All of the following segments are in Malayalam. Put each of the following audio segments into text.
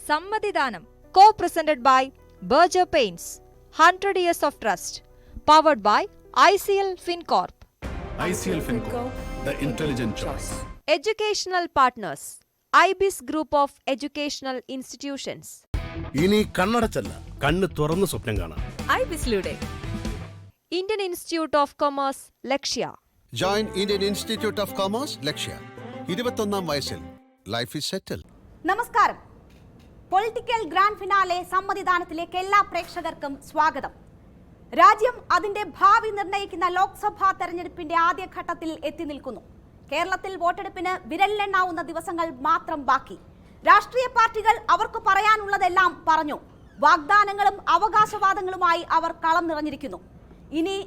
Sammadhidanam, co-presented by Berger Paints, 100 Years of Trust, powered by ICL FinCorp. ICL FinCorp, the intelligent choice. Educational partners, IBIS Group of Educational Institutions. ഇനി കണ്ണടച്ചല്ല, കണ്ണ് തുറന്ന് സ്വപ്നം കാണാം. IBISലൂടെ Indian Institute of Commerce, Lakshya. Join Indian Institute of Commerce, Lakshya. 21ാം വയസ്സിൽ ലൈഫ് ഈസ് സെറ്റിൽ. നമസ്കാരം. പൊളിറ്റിക്കൽ ഗ്രാൻഡ് ഫിനാലെ സമ്മതിദാനത്തിലേക്ക് എല്ലാ പ്രേക്ഷകർക്കും സ്വാഗതം. രാജ്യം അതിന്റെ ഭാവി നിർണ്ണയിക്കുന്ന ലോക്സഭാ തെരഞ്ഞെടുപ്പിന്റെ ആദ്യഘട്ടത്തിൽ എത്തി നിൽക്കുന്നു. കേരളത്തിൽ വോട്ടെടുപ്പിന് വിരലിലെണ്ണാവുന്ന ദിവസങ്ങൾ മാത്രം ബാക്കി. രാഷ്ട്രീയ പാർട്ടികൾ അവർക്ക് പറയാനുള്ളതെല്ലാം പറഞ്ഞു. വാഗ്ദാനങ്ങളും അവകാശവാദങ്ങളുമായി അവർ കളം നിറഞ്ഞിരിക്കുന്നു. ഇനി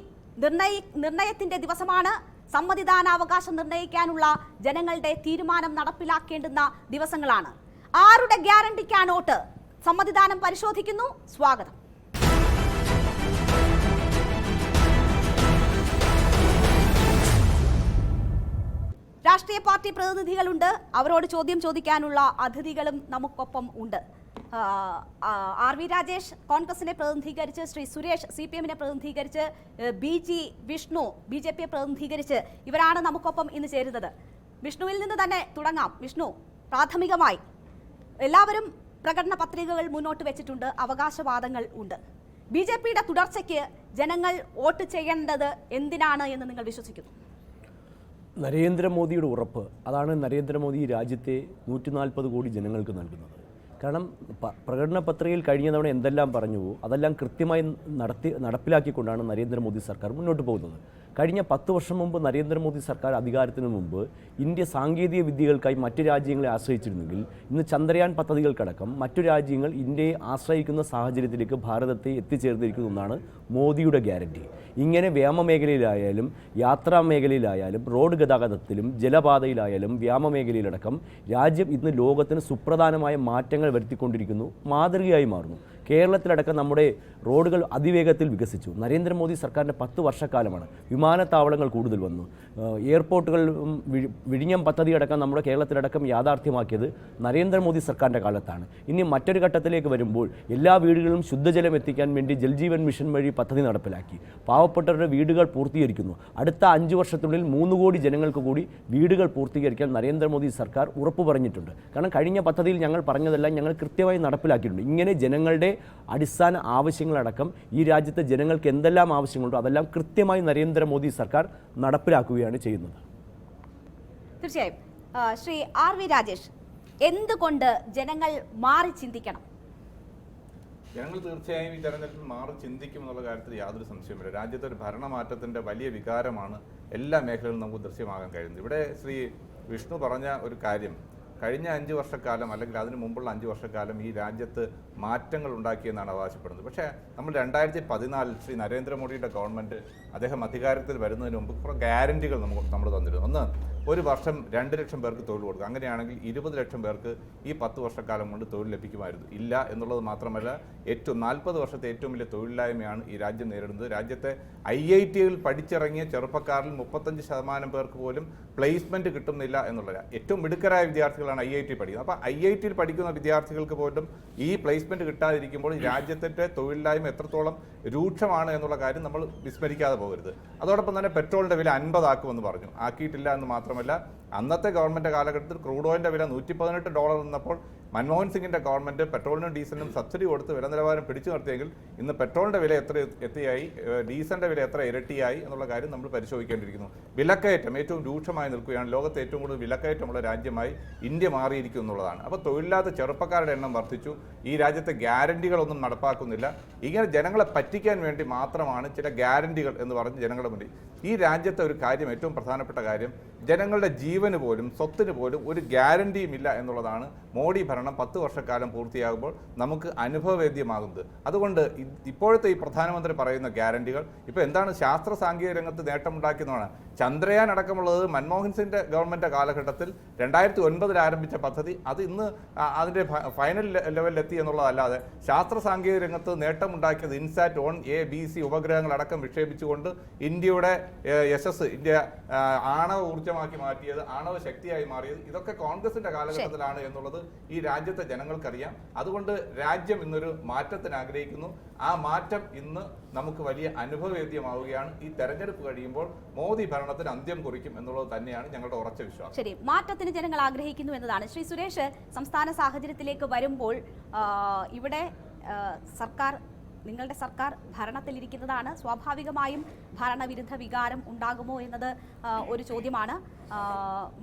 നിർണയത്തിന്റെ ദിവസമാണ്. സമ്മതിദാനാവകാശം നിർണ്ണയിക്കാനുള്ള ജനങ്ങളുടെ തീരുമാനം നടപ്പിലാക്കേണ്ടുന്ന ദിവസങ്ങളാണ്. ആരുടെ ഗ്യാരണ്ടിക്കാണ് വോട്ട്? സമ്മതിദാനം പരിശോധിക്കുന്നു. സ്വാഗതം. രാഷ്ട്രീയ പാർട്ടി പ്രതിനിധികളുണ്ട്. അവരോട് ചോദ്യം ചോദിക്കാനുള്ള അതിഥികളും നമുക്കൊപ്പം ഉണ്ട്. ആർ വി രാജേഷ് കോൺഗ്രസിനെ പ്രതിനിധീകരിച്ച്, ശ്രീ സുരേഷ് CPM-നെ പ്രതിനിധീകരിച്ച്, BG വിഷ്ണു BJP-യെ പ്രതിനിധീകരിച്ച് ഇവരാണ് നമുക്കൊപ്പം ഇന്ന് ചേരുന്നത്. വിഷ്ണുവിൽ നിന്ന് തന്നെ തുടങ്ങാം. വിഷ്ണു, പ്രാഥമികമായി എല്ലാവരും പ്രകടന പത്രികകൾ മുന്നോട്ട് വെച്ചിട്ടുണ്ട്, അവകാശവാദങ്ങൾ ഉണ്ട്. BJP-യുടെ തുടർച്ചയ്ക്ക് ജനങ്ങൾ വോട്ട് ചെയ്യേണ്ടത് എന്തിനാണ് എന്ന് നിങ്ങൾ വിശ്വസിക്കുന്നു? നരേന്ദ്രമോദിയുടെ ഉറപ്പ്, അതാണ് നരേന്ദ്രമോദി രാജ്യത്തെ 140 കോടി ജനങ്ങൾക്ക് നൽകുന്നത്. കാരണം പ്രകടന പത്രികയിൽ കഴിഞ്ഞ തവണ എന്തെല്ലാം പറഞ്ഞുവോ അതെല്ലാം കൃത്യമായി നടപ്പിലാക്കിക്കൊണ്ടാണ് നരേന്ദ്രമോദി സർക്കാർ മുന്നോട്ട് പോകുന്നത്. കഴിഞ്ഞ 10 വർഷം മുമ്പ് നരേന്ദ്രമോദി സർക്കാർ അധികാരത്തിന് മുമ്പ് ഇന്ത്യ സാങ്കേതിക വിദ്യകൾക്കായി മറ്റു രാജ്യങ്ങളെ ആശ്രയിച്ചിരുന്നെങ്കിൽ ഇന്ന് ചന്ദ്രയാൻ പദ്ധതികൾക്കടക്കം മറ്റു രാജ്യങ്ങൾ ഇന്ത്യയെ ആശ്രയിക്കുന്ന സാഹചര്യത്തിലേക്ക് ഭാരതത്തെ എത്തിച്ചേർന്നിരിക്കുന്ന ഒന്നാണ് മോദിയുടെ ഗ്യാരണ്ടി. ഇങ്ങനെ വ്യോമമേഖലയിലായാലും യാത്രാ മേഖലയിലായാലും റോഡ് ഗതാഗതത്തിലും ജലപാതയിലായാലും വ്യോമമേഖലയിലടക്കം രാജ്യം ഇന്ന് ലോകത്തിന് സുപ്രധാനമായ മാറ്റങ്ങൾ വരുത്തിക്കൊണ്ടിരിക്കുന്നു, മാതൃകയായി മാറുന്നു. കേരളത്തിലടക്കം നമ്മുടെ റോഡുകൾ അതിവേഗത്തിൽ വികസിച്ചു. നരേന്ദ്രമോദി സർക്കാരിൻ്റെ 10 വർഷക്കാലമാണ്. വിമാനത്താവളങ്ങൾ കൂടുതൽ വന്നു. എയർപോർട്ടുകൾ, വിഴിഞ്ഞം പദ്ധതി അടക്കം നമ്മുടെ കേരളത്തിലടക്കം യാഥാർത്ഥ്യമാക്കിയത് നരേന്ദ്രമോദി സർക്കാരിൻ്റെ കാലത്താണ്. ഇനി മറ്റൊരു ഘട്ടത്തിലേക്ക് വരുമ്പോൾ എല്ലാ വീടുകളിലും ശുദ്ധജലം എത്തിക്കാൻ വേണ്ടി ജൽജീവൻ മിഷൻ വഴി പദ്ധതി നടപ്പിലാക്കി. പാവപ്പെട്ടവരുടെ വീടുകൾ പൂർത്തീകരിക്കുന്നു. അടുത്ത 5 വർഷത്തിനുള്ളിൽ 3 കോടി ജനങ്ങൾക്ക് കൂടി വീടുകൾ പൂർത്തീകരിക്കാൻ നരേന്ദ്രമോദി സർക്കാർ ഉറപ്പ് പറഞ്ഞിട്ടുണ്ട്. കാരണം കഴിഞ്ഞ പദ്ധതിയിൽ ഞങ്ങൾ പറഞ്ഞതെല്ലാം ഞങ്ങൾ കൃത്യമായി നടപ്പിലാക്കിയിട്ടുണ്ട്. ഇങ്ങനെ ജനങ്ങളുടെ അടിസ്ഥാന ആവശ്യങ്ങളടക്കം ഈ രാജ്യത്തെ ജനങ്ങൾക്ക് എന്തെല്ലാം ആവശ്യങ്ങളുണ്ടോ അതെല്ലാം കൃത്യമായി നരേന്ദ്രമോദി സർക്കാർ നടപ്പിലാക്കുകയാണ് ചെയ്യുന്നത്. തീർച്ചയായും. ശ്രീ ആർ വി രാജേഷ്, എന്തുകൊണ്ട് ജനങ്ങൾ മാറി ചിന്തിക്കണം? ജനങ്ങൾ തീർച്ചയായും ഈ തെരഞ്ഞെടുപ്പിൽ മാറി ചിന്തിക്കും എന്നുള്ള കാര്യത്തിൽ യാതൊരു സംശയമില്ല. രാജ്യത്തെ ഒരു ഭരണമാറ്റത്തിൻ്റെ വലിയ വികാരമാണ് എല്ലാ മേഖലകളിലും നമുക്ക് ദൃശ്യമാകാൻ കഴിയുന്നത്. ഇവിടെ ശ്രീ വിഷ്ണു പറഞ്ഞ ഒരു കാര്യം, കഴിഞ്ഞ 5 വർഷക്കാലം അല്ലെങ്കിൽ അതിന് മുമ്പുള്ള 5 വർഷക്കാലം ഈ രാജ്യത്ത് മാറ്റങ്ങൾ ഉണ്ടാക്കിയെന്നാണ് അവകാശപ്പെടുന്നത്. പക്ഷേ നമ്മൾ 2014 ശ്രീ നരേന്ദ്രമോദിയുടെ ഗവൺമെൻറ് അദ്ദേഹം അധികാരത്തിൽ വരുന്നതിന് മുമ്പ് കുറേ ഗ്യാരണ്ടികൾ നമ്മൾ തന്നിരുന്നു. ഒന്ന്, ഒരു വർഷം 2 ലക്ഷം പേർക്ക് തൊഴിൽ കൊടുക്കുക. അങ്ങനെയാണെങ്കിൽ 20 ലക്ഷം പേർക്ക് ഈ 10 വർഷക്കാലം കൊണ്ട് തൊഴിൽ ലഭിക്കുമായിരുന്നു. ഇല്ല എന്നുള്ളത് മാത്രമല്ല, 40 വർഷത്തെ ഏറ്റവും വലിയ തൊഴിലില്ലായ്മയാണ് ഈ രാജ്യം നേരിടുന്നത്. രാജ്യത്തെ IIT-യിൽ പഠിച്ചിറങ്ങിയ ചെറുപ്പക്കാരിൽ 35% പേർക്ക് പോലും പ്ലേസ്മെൻറ്റ് കിട്ടുന്നില്ല എന്നുള്ള ഏറ്റവും മിടുക്കരായ വിദ്യാർത്ഥികളാണ് IIT പഠിക്കുന്നത്. അപ്പോൾ IIT-യിൽ പഠിക്കുന്ന വിദ്യാർത്ഥികൾക്ക് പോലും ഈ പ്ലേസ്മെൻറ്റ് കിട്ടാതിരിക്കുമ്പോൾ രാജ്യത്തിൻ്റെ തൊഴിലില്ലായ്മ എത്രത്തോളം രൂക്ഷമാണ് എന്നുള്ള കാര്യം നമ്മൾ വിസ്മരിക്കാതെ പോകരുത്. അതോടൊപ്പം തന്നെ പെട്രോളിൻ്റെ വില 50 ആക്കുമെന്ന് പറഞ്ഞു. ആക്കിയിട്ടില്ല എന്ന് മാത്രമല്ല, അന്നത്തെ ഗവൺമെൻറ് കാലഘട്ടത്തിൽ ക്രൂഡ് ഓയിലിൻ്റെ വില $118 നിന്നപ്പോൾ മൻമോഹൻ സിംഗിൻ്റെ ഗവൺമെൻറ് പെട്രോളിനും ഡീസലിനും സബ്സിഡി കൊടുത്ത് വില നിലവാരം പിടിച്ചു നിർത്തിയെങ്കിൽ ഇന്ന് പെട്രോളിൻ്റെ വില എത്ര എത്തിയായി, ഡീസലിൻ്റെ വില എത്ര ഇരട്ടിയായി എന്നുള്ള കാര്യം നമ്മൾ പരിശോധിക്കേണ്ടിയിരിക്കുന്നു. വിലക്കയറ്റം ഏറ്റവും രൂക്ഷമായി നിൽക്കുകയാണ്. ലോകത്തെ ഏറ്റവും കൂടുതൽ വിലക്കയറ്റമുള്ള രാജ്യമായി ഇന്ത്യ മാറിയിരിക്കും എന്നുള്ളതാണ്. അപ്പോൾ തൊഴിലില്ലാത്ത ചെറുപ്പക്കാരുടെ എണ്ണം വർദ്ധിച്ചു. ഈ രാജ്യത്തെ ഗ്യാരണ്ടികളൊന്നും നടപ്പാക്കുന്നില്ല. ഇങ്ങനെ ജനങ്ങളെ പറ്റിക്കാൻ വേണ്ടി മാത്രമാണ് ചില ഗ്യാരണ്ടികൾ എന്ന് പറഞ്ഞ് ജനങ്ങളുടെ മുന്നിൽ. ഈ രാജ്യത്തെ ഒരു കാര്യം, ഏറ്റവും പ്രധാനപ്പെട്ട കാര്യം, ജനങ്ങളുടെ ജീവന് പോലും സ്വത്തിന് പോലും ഒരു ഗ്യാരണ്ടിയും ഇല്ല എന്നുള്ളതാണ് മോഡി ഭരണം 10 വർഷക്കാലം പൂർത്തിയാകുമ്പോൾ നമുക്ക് അനുഭവവേദ്യമാകുന്നത്. അതുകൊണ്ട് ഇപ്പോഴത്തെ ഈ പ്രധാനമന്ത്രി പറയുന്ന ഗ്യാരണ്ടികൾ ഇപ്പോൾ എന്താണ് ശാസ്ത്ര സാങ്കേതിക രംഗത്ത് നേട്ടമുണ്ടാക്കിയെന്നാണ്. ചന്ദ്രയാൻ അടക്കമുള്ളത് മൻമോഹൻ സിംഗിന്റെ ഗവൺമെന്റ് കാലഘട്ടത്തിൽ 2009 ആരംഭിച്ച പദ്ധതി അത് ഇന്ന് അതിന്റെ ഫൈനൽ ലെവലിലെത്തി എന്നുള്ളതല്ലാതെ ശാസ്ത്ര സാങ്കേതിക രംഗത്ത് നേട്ടമുണ്ടാക്കിയത് ഇൻസാറ്റ് ഓൺ A-B-C ഉപഗ്രഹങ്ങളടക്കം വിക്ഷേപിച്ചുകൊണ്ട് ഇന്ത്യയുടെ യശസ്, ഇന്ത്യ ആണവ ഊർജ്ജമാക്കി മാറ്റിയത്, ആണവ ശക്തിയായി മാറിയത്, ഇതൊക്കെ കോൺഗ്രസിന്റെ കാലഘട്ടത്തിലാണ് എന്നുള്ളത് ഈ രാജ്യത്തെ ജനങ്ങൾക്കറിയാം. അതുകൊണ്ട് രാജ്യം ഇന്നൊരു മാറ്റത്തിന് ആഗ്രഹിക്കുന്നു. ആ മാറ്റം ഇന്ന് നമുക്ക് വലിയ അനുഭവവേദ്യമാവുകയാണ്. ഈ തെരഞ്ഞെടുപ്പ് കഴിയുമ്പോൾ മോദി ഭരണത്തിന് അന്ത്യം കുറിക്കും എന്നുള്ളത് തന്നെയാണ് ഞങ്ങളുടെ ഉറച്ച വിശ്വാസം. ശരി, മാറ്റത്തിന് ജനങ്ങൾ ആഗ്രഹിക്കുന്നു എന്നതാണ്. ശ്രീ സുരേഷ്, സംസ്ഥാന സാഹചര്യത്തിലേക്ക് വരുമ്പോൾ ഇവിടെ സർക്കാർ, നിങ്ങളുടെ സർക്കാർ ഭരണത്തിലിരിക്കുന്നതാണ്. സ്വാഭാവികമായും ഭരണവിരുദ്ധ വികാരം ഉണ്ടാകുമോ എന്നത് ഒരു ചോദ്യമാണ്.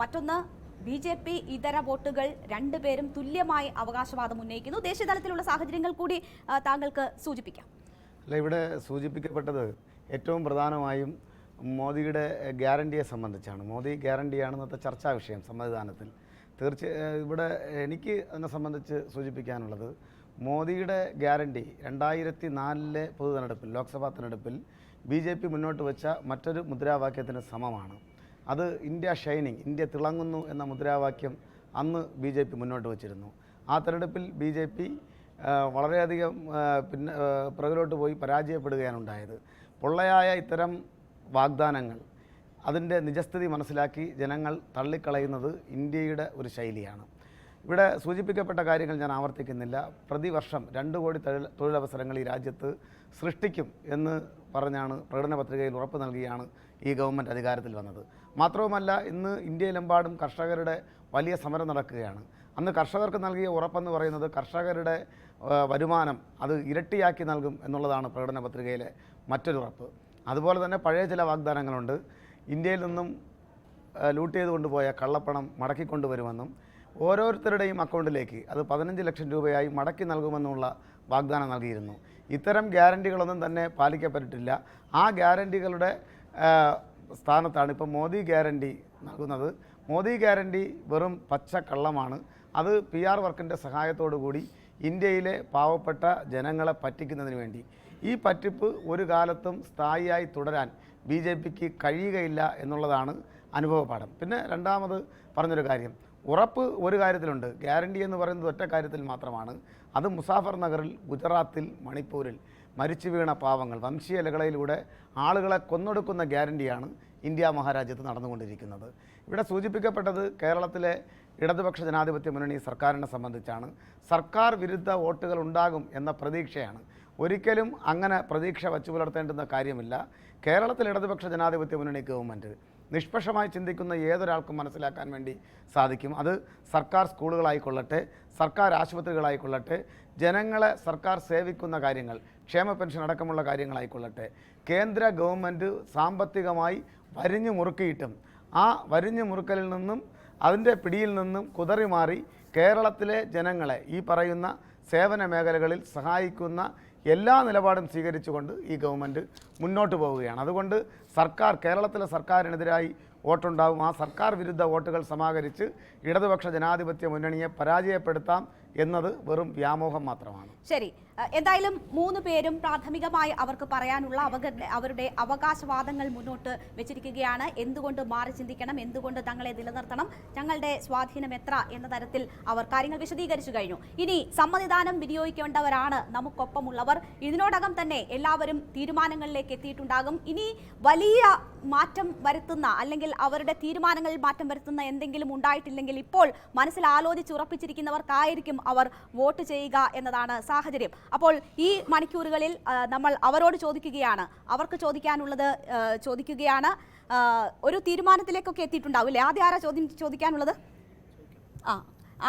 മറ്റൊന്ന്, BJP ഇതര വോട്ടുകൾ രണ്ടുപേരും തുല്യമായി അവകാശവാദം ഉന്നയിക്കുന്നു. ദേശീയതലത്തിലുള്ള സാഹചര്യങ്ങൾ കൂടി താങ്കൾക്ക് സൂചിപ്പിക്കാം. അല്ല, ഇവിടെ സൂചിപ്പിക്കപ്പെട്ടത് ഏറ്റവും പ്രധാനമായും മോദിയുടെ ഗ്യാരണ്ടിയെ സംബന്ധിച്ചാണ്. മോദി ഗ്യാരണ്ടിയാണ് ഇന്നത്തെ ചർച്ചാ വിഷയം സമ്മതിദാനത്തിൽ. ഇവിടെ എനിക്ക് അതിനെ സംബന്ധിച്ച് സൂചിപ്പിക്കാനുള്ളത്, മോദിയുടെ ഗ്യാരണ്ടി 2004 പൊതു തെരഞ്ഞെടുപ്പിൽ, ലോക്സഭാ തെരഞ്ഞെടുപ്പിൽ BJP മുന്നോട്ട് വെച്ച മറ്റൊരു മുദ്രാവാക്യത്തിന് സമമാണ്. അത് ഇന്ത്യ ഷൈനിങ്, ഇന്ത്യ തിളങ്ങുന്നു എന്ന മുദ്രാവാക്യം അന്ന് BJP മുന്നോട്ട് വച്ചിരുന്നു. ആ തെരഞ്ഞെടുപ്പിൽ BJP വളരെയധികം പിറകിലോട്ട് പോയി പരാജയപ്പെടുകയാണ് ഉണ്ടായത്. പൊള്ളയായ ഇത്തരം വാഗ്ദാനങ്ങൾ, അതിൻ്റെ നിജസ്ഥിതി മനസ്സിലാക്കി ജനങ്ങൾ തള്ളിക്കളയുന്നത് ഇന്ത്യയുടെ ഒരു ശൈലിയാണ്. ഇവിടെ സൂചിപ്പിക്കപ്പെട്ട കാര്യങ്ങൾ ഞാൻ ആവർത്തിക്കുന്നില്ല. പ്രതിവർഷം 2 കോടി തൊഴിലവസരങ്ങൾ ഈ രാജ്യത്ത് സൃഷ്ടിക്കും എന്ന് പറഞ്ഞാണ് പ്രകടന പത്രികയിൽ ഉറപ്പ് നൽകിയാണ് ഈ ഗവൺമെൻറ് അധികാരത്തിൽ വന്നത്. മാത്രവുമല്ല, ഇന്ന് ഇന്ത്യയിലെമ്പാടും കർഷകരുടെ വലിയ സമരം നടക്കുകയാണ്. അന്ന് കർഷകർക്ക് നൽകിയ ഉറപ്പെന്ന് പറയുന്നത് കർഷകരുടെ വരുമാനം അത് ഇരട്ടിയാക്കി നൽകും എന്നുള്ളതാണ് പ്രകടന പത്രികയിലെ മറ്റൊരു ഉറപ്പ്. അതുപോലെ തന്നെ പഴയ ചില വാഗ്ദാനങ്ങളുണ്ട്. ഇന്ത്യയിൽ നിന്നും ലൂട്ട് ചെയ്ത് കൊണ്ടുപോയ കള്ളപ്പണം മടക്കിക്കൊണ്ടുവരുമെന്നും ഓരോരുത്തരുടെയും അക്കൗണ്ടിലേക്ക് അത് 15 ലക്ഷം രൂപയായി മടക്കി നൽകുമെന്നുള്ള വാഗ്ദാനം നൽകിയിരുന്നു. ഇത്തരം ഗ്യാരണ്ടികളൊന്നും തന്നെ പാലിക്കപ്പെട്ടിട്ടില്ല. ആ ഗ്യാരണ്ടികളുടെ സ്ഥാനത്താണ് ഇപ്പോൾ മോദി ഗ്യാരണ്ടി നൽകുന്നത്. മോദി ഗ്യാരണ്ടി വെറും പച്ച കള്ളമാണ്. അത് PR വർക്കിൻ്റെ സഹായത്തോടു കൂടി ഇന്ത്യയിലെ പാവപ്പെട്ട ജനങ്ങളെ പറ്റിക്കുന്നതിന് വേണ്ടി. ഈ പറ്റിപ്പ് ഒരു കാലത്തും സ്ഥായിയായി തുടരാൻ BJPക്ക് കഴിയുകയില്ല എന്നുള്ളതാണ് അനുഭവപാഠം. പിന്നെ രണ്ടാമത് പറഞ്ഞൊരു കാര്യം, ഉറപ്പ് ഒരു കാര്യത്തിലുണ്ട്. ഗ്യാരണ്ടി എന്ന് പറയുന്നത് ഒറ്റ കാര്യത്തിൽ മാത്രമാണ്. അത് മുസാഫർ നഗറിൽ, ഗുജറാത്തിൽ, മണിപ്പൂരിൽ മരിച്ചു വീണ പാവങ്ങൾ, വംശീയ ലഹളയിലൂടെ ആളുകളെ കൊന്നൊടുക്കുന്ന ഗ്യാരണ്ടിയാണ് ഇന്ത്യ മഹാരാജ്യത്ത് നടന്നുകൊണ്ടിരിക്കുന്നത്. ഇവിടെ സൂചിപ്പിക്കപ്പെട്ടത് കേരളത്തിലെ ഇടതുപക്ഷ ജനാധിപത്യ മുന്നണി സർക്കാരിനെ സംബന്ധിച്ചാണ്. സർക്കാർ വിരുദ്ധ വോട്ടുകൾ ഉണ്ടാകും എന്ന പ്രതീക്ഷയാണ്. ഒരിക്കലും അങ്ങനെ പ്രതീക്ഷ വച്ചു പുലർത്തേണ്ടുന്ന കാര്യമില്ല. കേരളത്തിൽ ഇടതുപക്ഷ ജനാധിപത്യ മുന്നണി ഗവൺമെൻറ് നിഷ്പക്ഷമായി ചിന്തിക്കുന്ന ഏതൊരാൾക്കും മനസ്സിലാക്കാൻ വേണ്ടി സാധിക്കും. അത് സർക്കാർ സ്കൂളുകളായിക്കൊള്ളട്ടെ, സർക്കാർ ആശുപത്രികളായിക്കൊള്ളട്ടെ, ജനങ്ങളെ സർക്കാർ സേവിക്കുന്ന കാര്യങ്ങൾ, ക്ഷേമ പെൻഷൻ അടക്കമുള്ള കാര്യങ്ങളായിക്കൊള്ളട്ടെ, കേന്ദ്ര ഗവൺമെൻറ് സാമ്പത്തികമായി വരിഞ്ഞു മുറുക്കിയിട്ടും ആ വരിഞ്ഞു മുറുക്കലിൽ നിന്നും അതിൻ്റെ പിടിയിൽ നിന്നും കുതറി മാറി കേരളത്തിലെ ജനങ്ങളെ ഈ പറയുന്ന സേവന മേഖലകളിൽ സഹായിക്കുന്ന എല്ലാ നിലപാടും സ്വീകരിച്ചുകൊണ്ട് ഈ ഗവൺമെൻറ് മുന്നോട്ട് പോവുകയാണ്. അതുകൊണ്ട് കേരളത്തിലെ സർക്കാരിനെതിരായി വോട്ടുണ്ടാവും. ആ സർക്കാർ വിരുദ്ധ വോട്ടുകൾ സമാഹരിച്ച് ഇടതുപക്ഷ ജനാധിപത്യ മുന്നണിയെ പരാജയപ്പെടുത്താം എന്നത് വെറും വ്യാമോഹം മാത്രമാണ്. ശരി, എന്തായാലും 3 പേരും പ്രാഥമികമായി അവർക്ക് പറയാനുള്ള അവരുടെ അവകാശവാദങ്ങൾ മുന്നോട്ട് വെച്ചിരിക്കുകയാണ്. എന്തുകൊണ്ട് മാറി ചിന്തിക്കണം, എന്തുകൊണ്ട് തങ്ങളെ നിലനിർത്തണം, ഞങ്ങളുടെ സ്വാധീനം എത്ര എന്ന തരത്തിൽ അവർ കാര്യങ്ങൾ വിശദീകരിച്ചു കഴിഞ്ഞു. ഇനി സമ്മതിദാനം വിനിയോഗിക്കേണ്ടവരാണ് നമുക്കൊപ്പമുള്ളവർ. ഇതിനോടകം തന്നെ എല്ലാവരും തീരുമാനങ്ങളിലേക്ക് എത്തിയിട്ടുണ്ടാകും. ഇനി വലിയ മാറ്റം വരുത്തുന്ന, അല്ലെങ്കിൽ അവരുടെ തീരുമാനങ്ങളിൽ മാറ്റം വരുത്തുന്ന എന്തെങ്കിലും ഉണ്ടായിട്ടില്ലെങ്കിൽ ഇപ്പോൾ മനസ്സിൽ ആലോചിച്ച് ഉറപ്പിച്ചിരിക്കുന്നവർക്കായിരിക്കും അവർ വോട്ട് ചെയ്യുക എന്നതാണ് സാഹചര്യം. അപ്പോൾ ഈ മണിക്കൂറുകളിൽ നമ്മൾ അവരോട് ചോദിക്കുകയാണ്, അവർക്ക് ചോദിക്കാനുള്ളത് ചോദിക്കുകയാണ്. ഒരു തീരുമാനത്തിലേക്കൊക്കെ എത്തിയിട്ടുണ്ടാവില്ലേ? ആദ്യം ആരാ ചോദിക്കാനുള്ളത്?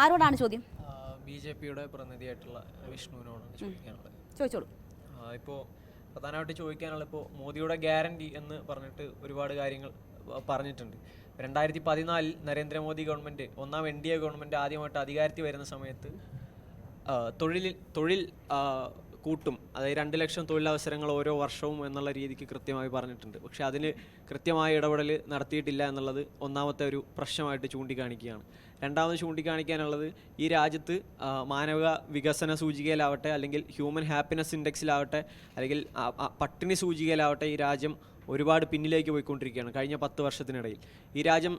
ആരോടാണ് ചോദ്യം? BJPയുടെ പ്രതിനിധിയായിട്ടുള്ള വിഷ്ണുവിനോടാണ് ചോദിക്കാനുള്ളത്. ചോദിച്ചോളൂ. ഇപ്പോൾ പ്രധാനമായിട്ട് ചോദിക്കാനുള്ള, ഇപ്പോൾ മോദിയുടെ ഗ്യാരണ്ടി എന്ന് പറഞ്ഞിട്ട് ഒരുപാട് കാര്യങ്ങൾ പറഞ്ഞിട്ടുണ്ട്. 2014 നരേന്ദ്രമോദി ഗവൺമെൻറ്, ഒന്നാം NDA ഗവൺമെൻറ് ആദ്യമായിട്ട് അധികാരത്തിൽ വരുന്ന സമയത്ത് തൊഴിൽ കൂട്ടും, അതായത് 2 ലക്ഷം തൊഴിലവസരങ്ങൾ ഓരോ വർഷവും എന്നുള്ള രീതിക്ക് കൃത്യമായി പറഞ്ഞിട്ടുണ്ട്. പക്ഷേ അതിന് കൃത്യമായ ഇടപെടൽ നടത്തിയിട്ടില്ല എന്നുള്ളത് ഒന്നാമത്തെ ഒരു പ്രശ്നമായിട്ട് ചൂണ്ടിക്കാണിക്കുകയാണ്. രണ്ടാമത് ചൂണ്ടിക്കാണിക്കാനുള്ളത്, ഈ രാജ്യത്ത് മാനവിക വികസന സൂചികയിലാവട്ടെ, അല്ലെങ്കിൽ ഹ്യൂമൻ ഹാപ്പിനെസ് ഇൻഡെക്സിലാവട്ടെ, അല്ലെങ്കിൽ പട്ടിണി സൂചികയിലാവട്ടെ ഈ രാജ്യം ഒരുപാട് പിന്നിലേക്ക് പോയിക്കൊണ്ടിരിക്കുകയാണ് കഴിഞ്ഞ 10 വർഷത്തിനിടയിൽ. ഈ രാജ്യം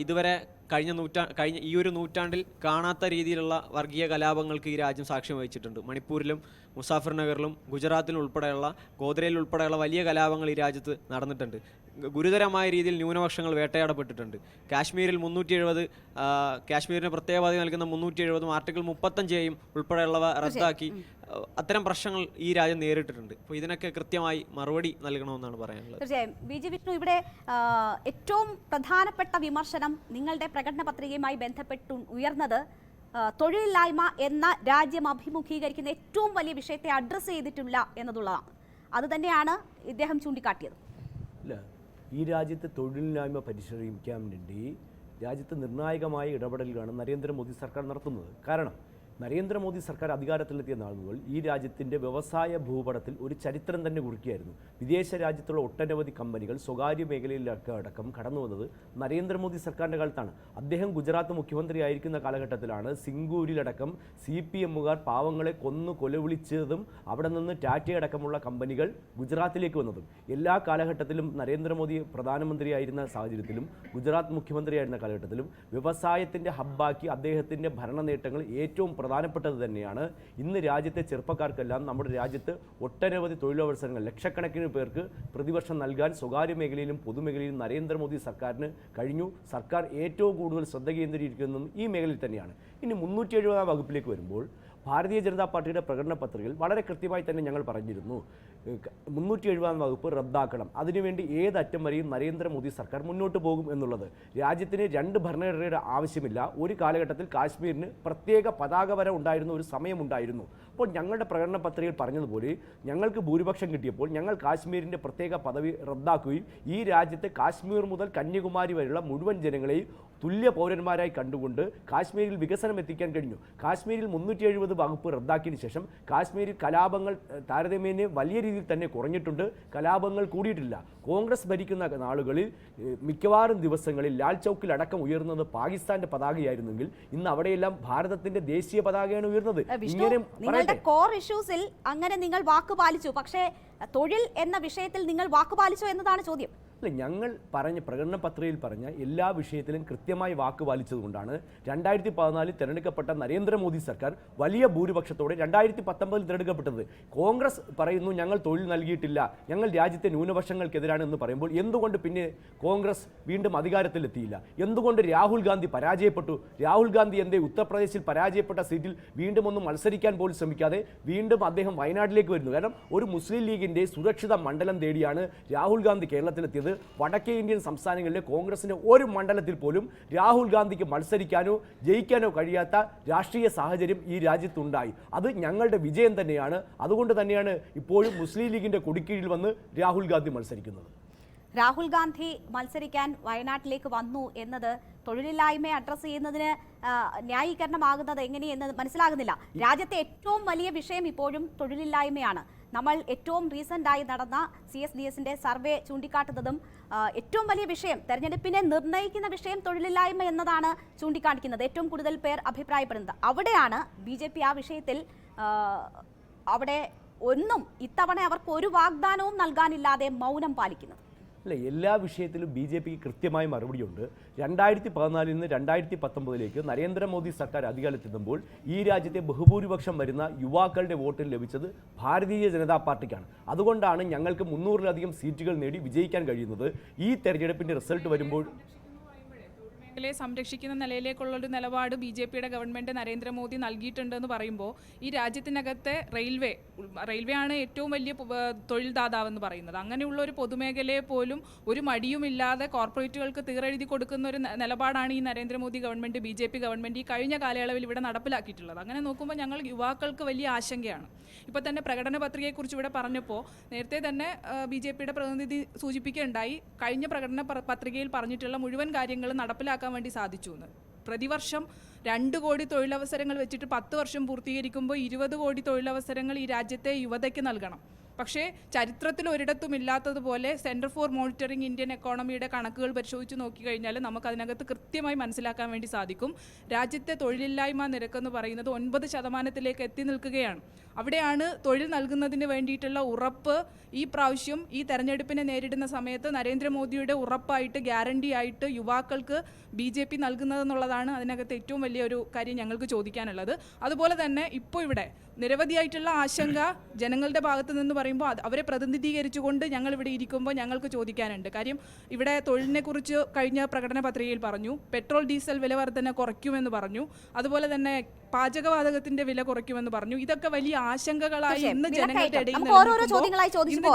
ഇതുവരെ കഴിഞ്ഞ ഈ ഒരു നൂറ്റാണ്ടിൽ കാണാത്ത രീതിയിലുള്ള വർഗീയ കലാപങ്ങൾക്ക് ഈ രാജ്യം സാക്ഷ്യം വഹിച്ചിട്ടുണ്ട്. മണിപ്പൂരിലും മുസാഫർ നഗറിലും ഗുജറാത്തിലും ഉൾപ്പെടെയുള്ള ഗോദ്രയിൽ ഉൾപ്പെടെയുള്ള വലിയ കലാപങ്ങൾ ഈ രാജ്യത്ത് നടന്നിട്ടുണ്ട്. ഗുരുതരമായ രീതിയിൽ ന്യൂനപക്ഷങ്ങൾ വേട്ടയാടപ്പെട്ടിട്ടുണ്ട്. കാശ്മീരിൽ 370 കാശ്മീരിന് പ്രത്യേക പദവി നൽകുന്ന 370 ആർട്ടിക്കിൾ 35 ഉൾപ്പെടെയുള്ളവ റദ്ദാക്കി അത്തരം പ്രശ്നങ്ങൾ ഈ രാജ്യം നേരിട്ടിട്ടുണ്ട്. അപ്പോൾ ഇതിനൊക്കെ കൃത്യമായി മറുപടി നൽകണമെന്നാണ് പറയാനുള്ളത്. തീർച്ചയായും ബി.ജി. വിഷ്ണു, ഇവിടെ ഏറ്റവും പ്രധാനപ്പെട്ട വിമർശനം നിങ്ങളുടെ പ്രകടന പത്രികയുമായി ബന്ധപ്പെട്ട് ഉയർന്നത് തൊഴിലില്ലായ്മ എന്ന രാജ്യം അഭിമുഖീകരിക്കുന്ന ഏറ്റവും വലിയ വിഷയത്തെ അഡ്രസ്സ് ചെയ്തിട്ടില്ല എന്നതുള്ളതാണ്. അതുതന്നെയാണ് ഇദ്ദേഹം ചൂണ്ടിക്കാട്ടിയത്. ഇല്ല, ഈ രാജ്യത്തെ തൊഴിലില്ലായ്മ പരിശോധിക്കാൻ വേണ്ടി രാജ്യത്ത് നിർണായകമായ ഇടപെടലുകളാണ് നരേന്ദ്രമോദി സർക്കാർ നടത്തുന്നത്. കാരണം നരേന്ദ്രമോദി സർക്കാർ അധികാരത്തിലെത്തിയ നാൾ മുതൽ ഈ രാജ്യത്തിൻ്റെ വ്യവസായ ഭൂപടത്തിൽ ഒരു ചരിത്രം തന്നെ കുറിക്കുകയായിരുന്നു. വിദേശ രാജ്യത്തുള്ള ഒട്ടനവധി കമ്പനികൾ സ്വകാര്യ മേഖലയിലൊക്കെ അടക്കം കടന്നു വന്നത് നരേന്ദ്രമോദി സർക്കാരിൻ്റെ കാലത്താണ്. അദ്ദേഹം ഗുജറാത്ത് മുഖ്യമന്ത്രി ആയിരിക്കുന്ന കാലഘട്ടത്തിലാണ് സിംഗൂരിലടക്കം CPMകാർ പാവങ്ങളെ കൊന്നു കൊലവിളിച്ചതും അവിടെ നിന്ന് ടാറ്റയടക്കമുള്ള കമ്പനികൾ ഗുജറാത്തിലേക്ക് വന്നതും. എല്ലാ കാലഘട്ടത്തിലും നരേന്ദ്രമോദി പ്രധാനമന്ത്രിയായിരുന്ന സാഹചര്യത്തിലും ഗുജറാത്ത് മുഖ്യമന്ത്രിയായിരുന്ന കാലഘട്ടത്തിലും വ്യവസായത്തിൻ്റെ ഹബ്ബാക്കി അദ്ദേഹത്തിൻ്റെ ഭരണ നേട്ടങ്ങൾ ഏറ്റവും പ്രധാനപ്പെട്ടത് തന്നെയാണ്. ഇന്ന് രാജ്യത്തെ ചെറുപ്പക്കാർക്കെല്ലാം നമ്മുടെ രാജ്യത്ത് ഒട്ടനവധി തൊഴിലവസരങ്ങൾ ലക്ഷക്കണക്കിന് പേർക്ക് പ്രതിവർഷം നൽകാൻ സ്വകാര്യ മേഖലയിലും പൊതുമേഖലയിലും നരേന്ദ്രമോദി സർക്കാരിന് കഴിഞ്ഞു. സർക്കാർ ഏറ്റവും കൂടുതൽ ശ്രദ്ധ കേന്ദ്രീകരിക്കുന്നതും ഈ മേഖലയിൽ തന്നെയാണ്. ഇനി 370 വകുപ്പിലേക്ക് വരുമ്പോൾ ഭാരതീയ ജനതാ പാർട്ടിയുടെ പ്രകടന പത്രികയിൽ വളരെ കൃത്യമായി തന്നെ ഞങ്ങൾ പറഞ്ഞിരുന്നു 370 വകുപ്പ് റദ്ദാക്കണം. അതിനുവേണ്ടി ഏതറ്റം വരെയും നരേന്ദ്രമോദി സർക്കാർ മുന്നോട്ട് പോകും എന്നുള്ളത്. രാജ്യത്തിന് 2 ഭരണഘടനയുടെ ആവശ്യമില്ല. ഒരു കാലഘട്ടത്തിൽ കാശ്മീരിന് പ്രത്യേക പതാക വര ഉണ്ടായിരുന്ന ഒരു സമയമുണ്ടായിരുന്നു. അപ്പോൾ ഞങ്ങളുടെ പ്രകടന പത്രികയിൽ പറഞ്ഞതുപോലെ ഞങ്ങൾക്ക് ഭൂരിപക്ഷം കിട്ടിയപ്പോൾ ഞങ്ങൾ കാശ്മീരിൻ്റെ പ്രത്യേക പദവി റദ്ദാക്കുകയും ഈ രാജ്യത്തെ കാശ്മീർ മുതൽ കന്യാകുമാരി വരെയുള്ള മുഴുവൻ ജനങ്ങളെയും തുല്യ പൗരന്മാരായി കണ്ടുകൊണ്ട് കാശ്മീരിൽ വികസനം എത്തിക്കാൻ കഴിഞ്ഞു. കാശ്മീരിൽ 370 വകുപ്പ് റദ്ദാക്കിയതിനു ശേഷം കാശ്മീരിൽ കലാപങ്ങൾ താരതമ്യേന വലിയ രീതിയിൽ തന്നെ കുറഞ്ഞിട്ടുണ്ട്. കലാപങ്ങൾ കൂടിയിട്ടില്ല. കോൺഗ്രസ് ഭരിക്കുന്ന നാളുകളിൽ മിക്കവാറും ദിവസങ്ങളിൽ ലാൽ ചൗക്കിൽ അടക്കം ഉയർന്നത് പാകിസ്ഥാന്റെ പതാകയായിരുന്നെങ്കിൽ ഇന്ന് അവിടെയെല്ലാം ഭാരതത്തിന്റെ ദേശീയ പതാകയാണ് ഉയർന്നത്. നിങ്ങളുടെ കോർ ഇഷ്യൂസിൽ അങ്ങനെ നിങ്ങൾ വാക്ക് പാലിച്ചു, പക്ഷേ തൊഴിൽ എന്ന വിഷയത്തിൽ നിങ്ങൾ വാക്ക് പാലിച്ചോ എന്നതാണ് ചോദ്യം. അല്ല, ഞങ്ങൾ പറഞ്ഞ പ്രകടന പത്രികയിൽ പറഞ്ഞ എല്ലാ വിഷയത്തിലും കൃത്യമായി വാക്ക് പാലിച്ചതുകൊണ്ടാണ് 2014 തിരഞ്ഞെടുക്കപ്പെട്ട നരേന്ദ്രമോദി സർക്കാർ വലിയ ഭൂരിപക്ഷത്തോടെ 2019 തിരഞ്ഞെടുക്കപ്പെട്ടത്. കോൺഗ്രസ് പറയുന്നു ഞങ്ങൾ തൊഴിൽ നൽകിയിട്ടില്ല, ഞങ്ങൾ രാജ്യത്തെ ന്യൂനപക്ഷങ്ങൾക്കെതിരാണ് എന്ന് പറയുമ്പോൾ എന്തുകൊണ്ട് പിന്നെ കോൺഗ്രസ് വീണ്ടും അധികാരത്തിലെത്തിയില്ല? എന്തുകൊണ്ട് രാഹുൽ ഗാന്ധി പരാജയപ്പെട്ടു? രാഹുൽ ഗാന്ധി എന്തേ ഉത്തർപ്രദേശിൽ പരാജയപ്പെട്ട സീറ്റിൽ വീണ്ടും ഒന്നും മത്സരിക്കാൻ പോലും ശ്രമിക്കാതെ വീണ്ടും അദ്ദേഹം വയനാട്ടിലേക്ക് വരുന്നു? കാരണം ഒരു മുസ്ലിം ലീഗിൻ്റെ സുരക്ഷിത മണ്ഡലം തേടിയാണ് രാഹുൽ ഗാന്ധി കേരളത്തിലെത്തിയത്. വടക്കേ ഇന്ത്യൻ സംസ്ഥാനങ്ങളിലെ കോൺഗ്രസിന്റെ ഒരു മണ്ഡലത്തിൽ പോലും രാഹുൽ ഗാന്ധിക്ക് മത്സരിക്കാനോ ജയിക്കാനോ കഴിയാത്ത രാഷ്ട്രീയ സാഹചര്യം ഈ രാജ്യത്തുണ്ടായി. അത് ഞങ്ങളുടെ വിജയം തന്നെയാണ്. അതുകൊണ്ട് തന്നെയാണ് ഇപ്പോഴും മുസ്ലിം ലീഗിന്റെ കൊടിക്കീഴിൽ വന്ന് രാഹുൽ ഗാന്ധി മത്സരിക്കുന്നത്. രാഹുൽ ഗാന്ധി മത്സരിക്കാൻ വയനാട്ടിലേക്ക് വന്നു എന്നത് തൊഴിലില്ലായ്മയെ അഡ്രസ്സ് ചെയ്യുന്നതിന് ന്യായീകരണമാകുന്നത് എങ്ങനെയെന്ന് മനസ്സിലാകുന്നില്ല. രാജ്യത്തെ ഏറ്റവും വലിയ വിഷയം ഇപ്പോഴും തൊഴിലില്ലായ്മയാണ്. നമ്മൾ ഏറ്റവും റീസെൻ്റായി നടന്ന CSDSന്റെ സർവേ ചൂണ്ടിക്കാട്ടുന്നതും ഏറ്റവും വലിയ വിഷയം, തെരഞ്ഞെടുപ്പിനെ നിർണ്ണയിക്കുന്ന വിഷയം തൊഴിലില്ലായ്മ എന്നതാണ് ചൂണ്ടിക്കാണിക്കുന്നത്. ഏറ്റവും കൂടുതൽ പേർ അഭിപ്രായപ്പെടുന്നത് അവിടെയാണ്. BJP ആ വിഷയത്തിൽ അവിടെ ഒന്നും ഇത്തവണ അവർക്ക് ഒരു വാഗ്ദാനവും നൽകാനില്ലാതെ മൗനം പാലിക്കുന്നത്. അല്ല, എല്ലാ വിഷയത്തിലും BJPക്ക് കൃത്യമായ മറുപടിയുണ്ട്. 2014 നിന്ന് 2019 നരേന്ദ്രമോദി സർക്കാർ അധികാരത്തിലെത്തുമ്പോൾ ഈ രാജ്യത്തെ ബഹുഭൂരിപക്ഷം വരുന്ന യുവാക്കളുടെ വോട്ടിൽ ലഭിച്ചത് ഭാരതീയ ജനതാ പാർട്ടിക്കാണ്. അതുകൊണ്ടാണ് ഞങ്ങൾക്ക് 300-ലധികം സീറ്റുകൾ നേടി വിജയിക്കാൻ കഴിയുന്നത്. ഈ തെരഞ്ഞെടുപ്പിൻ്റെ റിസൾട്ട് വരുമ്പോൾ സംരക്ഷിക്കുന്ന നിലയിലേക്കുള്ളൊരു നിലപാട് BJPയുടെ ഗവൺമെൻറ് നരേന്ദ്രമോദി നൽകിയിട്ടുണ്ടെന്ന് പറയുമ്പോൾ ഈ രാജ്യത്തിനകത്തെ റെയിൽവേ ആണ് ഏറ്റവും വലിയ തൊഴിൽ ദാതാവെന്ന് പറയുന്നത്. അങ്ങനെയുള്ള ഒരു പൊതുമേഖലയെ പോലും ഒരു മടിയുമില്ലാതെ കോർപ്പറേറ്റുകൾക്ക് തീരെഴുതി കൊടുക്കുന്ന ഒരു നിലപാടാണ് ഈ നരേന്ദ്രമോദി ഗവൺമെൻറ് BJP ഗവൺമെൻറ് ഈ കഴിഞ്ഞ കാലയളവിൽ ഇവിടെ നടപ്പിലാക്കിയിട്ടുള്ളത്. അങ്ങനെ നോക്കുമ്പോൾ ഞങ്ങൾ യുവാക്കൾക്ക് വലിയ ആശങ്കയാണ്. ഇപ്പോൾ തന്നെ പ്രകടന പത്രികയെക്കുറിച്ച് ഇവിടെ പറഞ്ഞപ്പോൾ നേരത്തെ തന്നെ BJPയുടെ പ്രതിനിധി സൂചിപ്പിക്കുകയുണ്ടായി, കഴിഞ്ഞ പ്രകടന പത്രികയിൽ പറഞ്ഞിട്ടുള്ള മുഴുവൻ കാര്യങ്ങളും നടപ്പിലാക്കാൻ വേണ്ടി സാധിച്ചു എന്ന്. പ്രതിവർഷം 2 കോടി തൊഴിലവസരങ്ങൾ വെച്ചിട്ട് 10 വർഷം പൂർത്തീകരിക്കുമ്പോൾ 20 കോടി തൊഴിലവസരങ്ങൾ ഈ രാജ്യത്തെ യുവതയ്ക്ക് നൽകണം. പക്ഷേ ചരിത്രത്തിൽ ഒരിടത്തും ഇല്ലാത്തതുപോലെ സെൻറ്റർ ഫോർ മോണിറ്ററിംഗ് ഇന്ത്യൻ എക്കോണമിയുടെ കണക്കുകൾ പരിശോധിച്ച് നോക്കിക്കഴിഞ്ഞാൽ നമുക്കതിനകത്ത് കൃത്യമായി മനസ്സിലാക്കാൻ വേണ്ടി സാധിക്കും. രാജ്യത്തെ തൊഴിലില്ലായ്മ നിരക്കെന്ന് പറയുന്നത് 9% എത്തി നിൽക്കുകയാണ്. അവിടെയാണ് തൊഴിൽ നൽകുന്നതിന് വേണ്ടിയിട്ടുള്ള ഉറപ്പ് ഈ പ്രാവശ്യം ഈ തെരഞ്ഞെടുപ്പിനെ നേരിടുന്ന സമയത്ത് നരേന്ദ്രമോദിയുടെ ഉറപ്പായിട്ട് ഗ്യാരണ്ടി ആയിട്ട് യുവാക്കൾക്ക് BJP നൽകുന്നതെന്നുള്ളതാണ് അതിനകത്ത് ഏറ്റവും വലിയൊരു കാര്യം ഞങ്ങൾക്ക് ചോദിക്കാനുള്ളത്. അതുപോലെ തന്നെ ഇപ്പോൾ ഇവിടെ നിരവധിയായിട്ടുള്ള ആശങ്ക ജനങ്ങളുടെ ഭാഗത്ത് നിന്ന് പറയുമ്പോൾ അവരെ പ്രതിനിധീകരിച്ചുകൊണ്ട് ഞങ്ങൾ ഇവിടെ ഇരിക്കുമ്പോൾ ഞങ്ങൾക്ക് ചോദിക്കാനുണ്ട്. കാര്യം ഇവിടെ തൊഴിലിനെ കുറിച്ച് കഴിഞ്ഞ പ്രകടന പത്രികയിൽ പറഞ്ഞു, പെട്രോൾ ഡീസൽ വില വർധന കുറയ്ക്കുമെന്ന് പറഞ്ഞു, അതുപോലെ തന്നെ പാചകവാതകത്തിന്റെ വില കുറയ്ക്കുമെന്ന് പറഞ്ഞു. ഇതൊക്കെ വലിയ ആശങ്കകളായി ഇന്ന്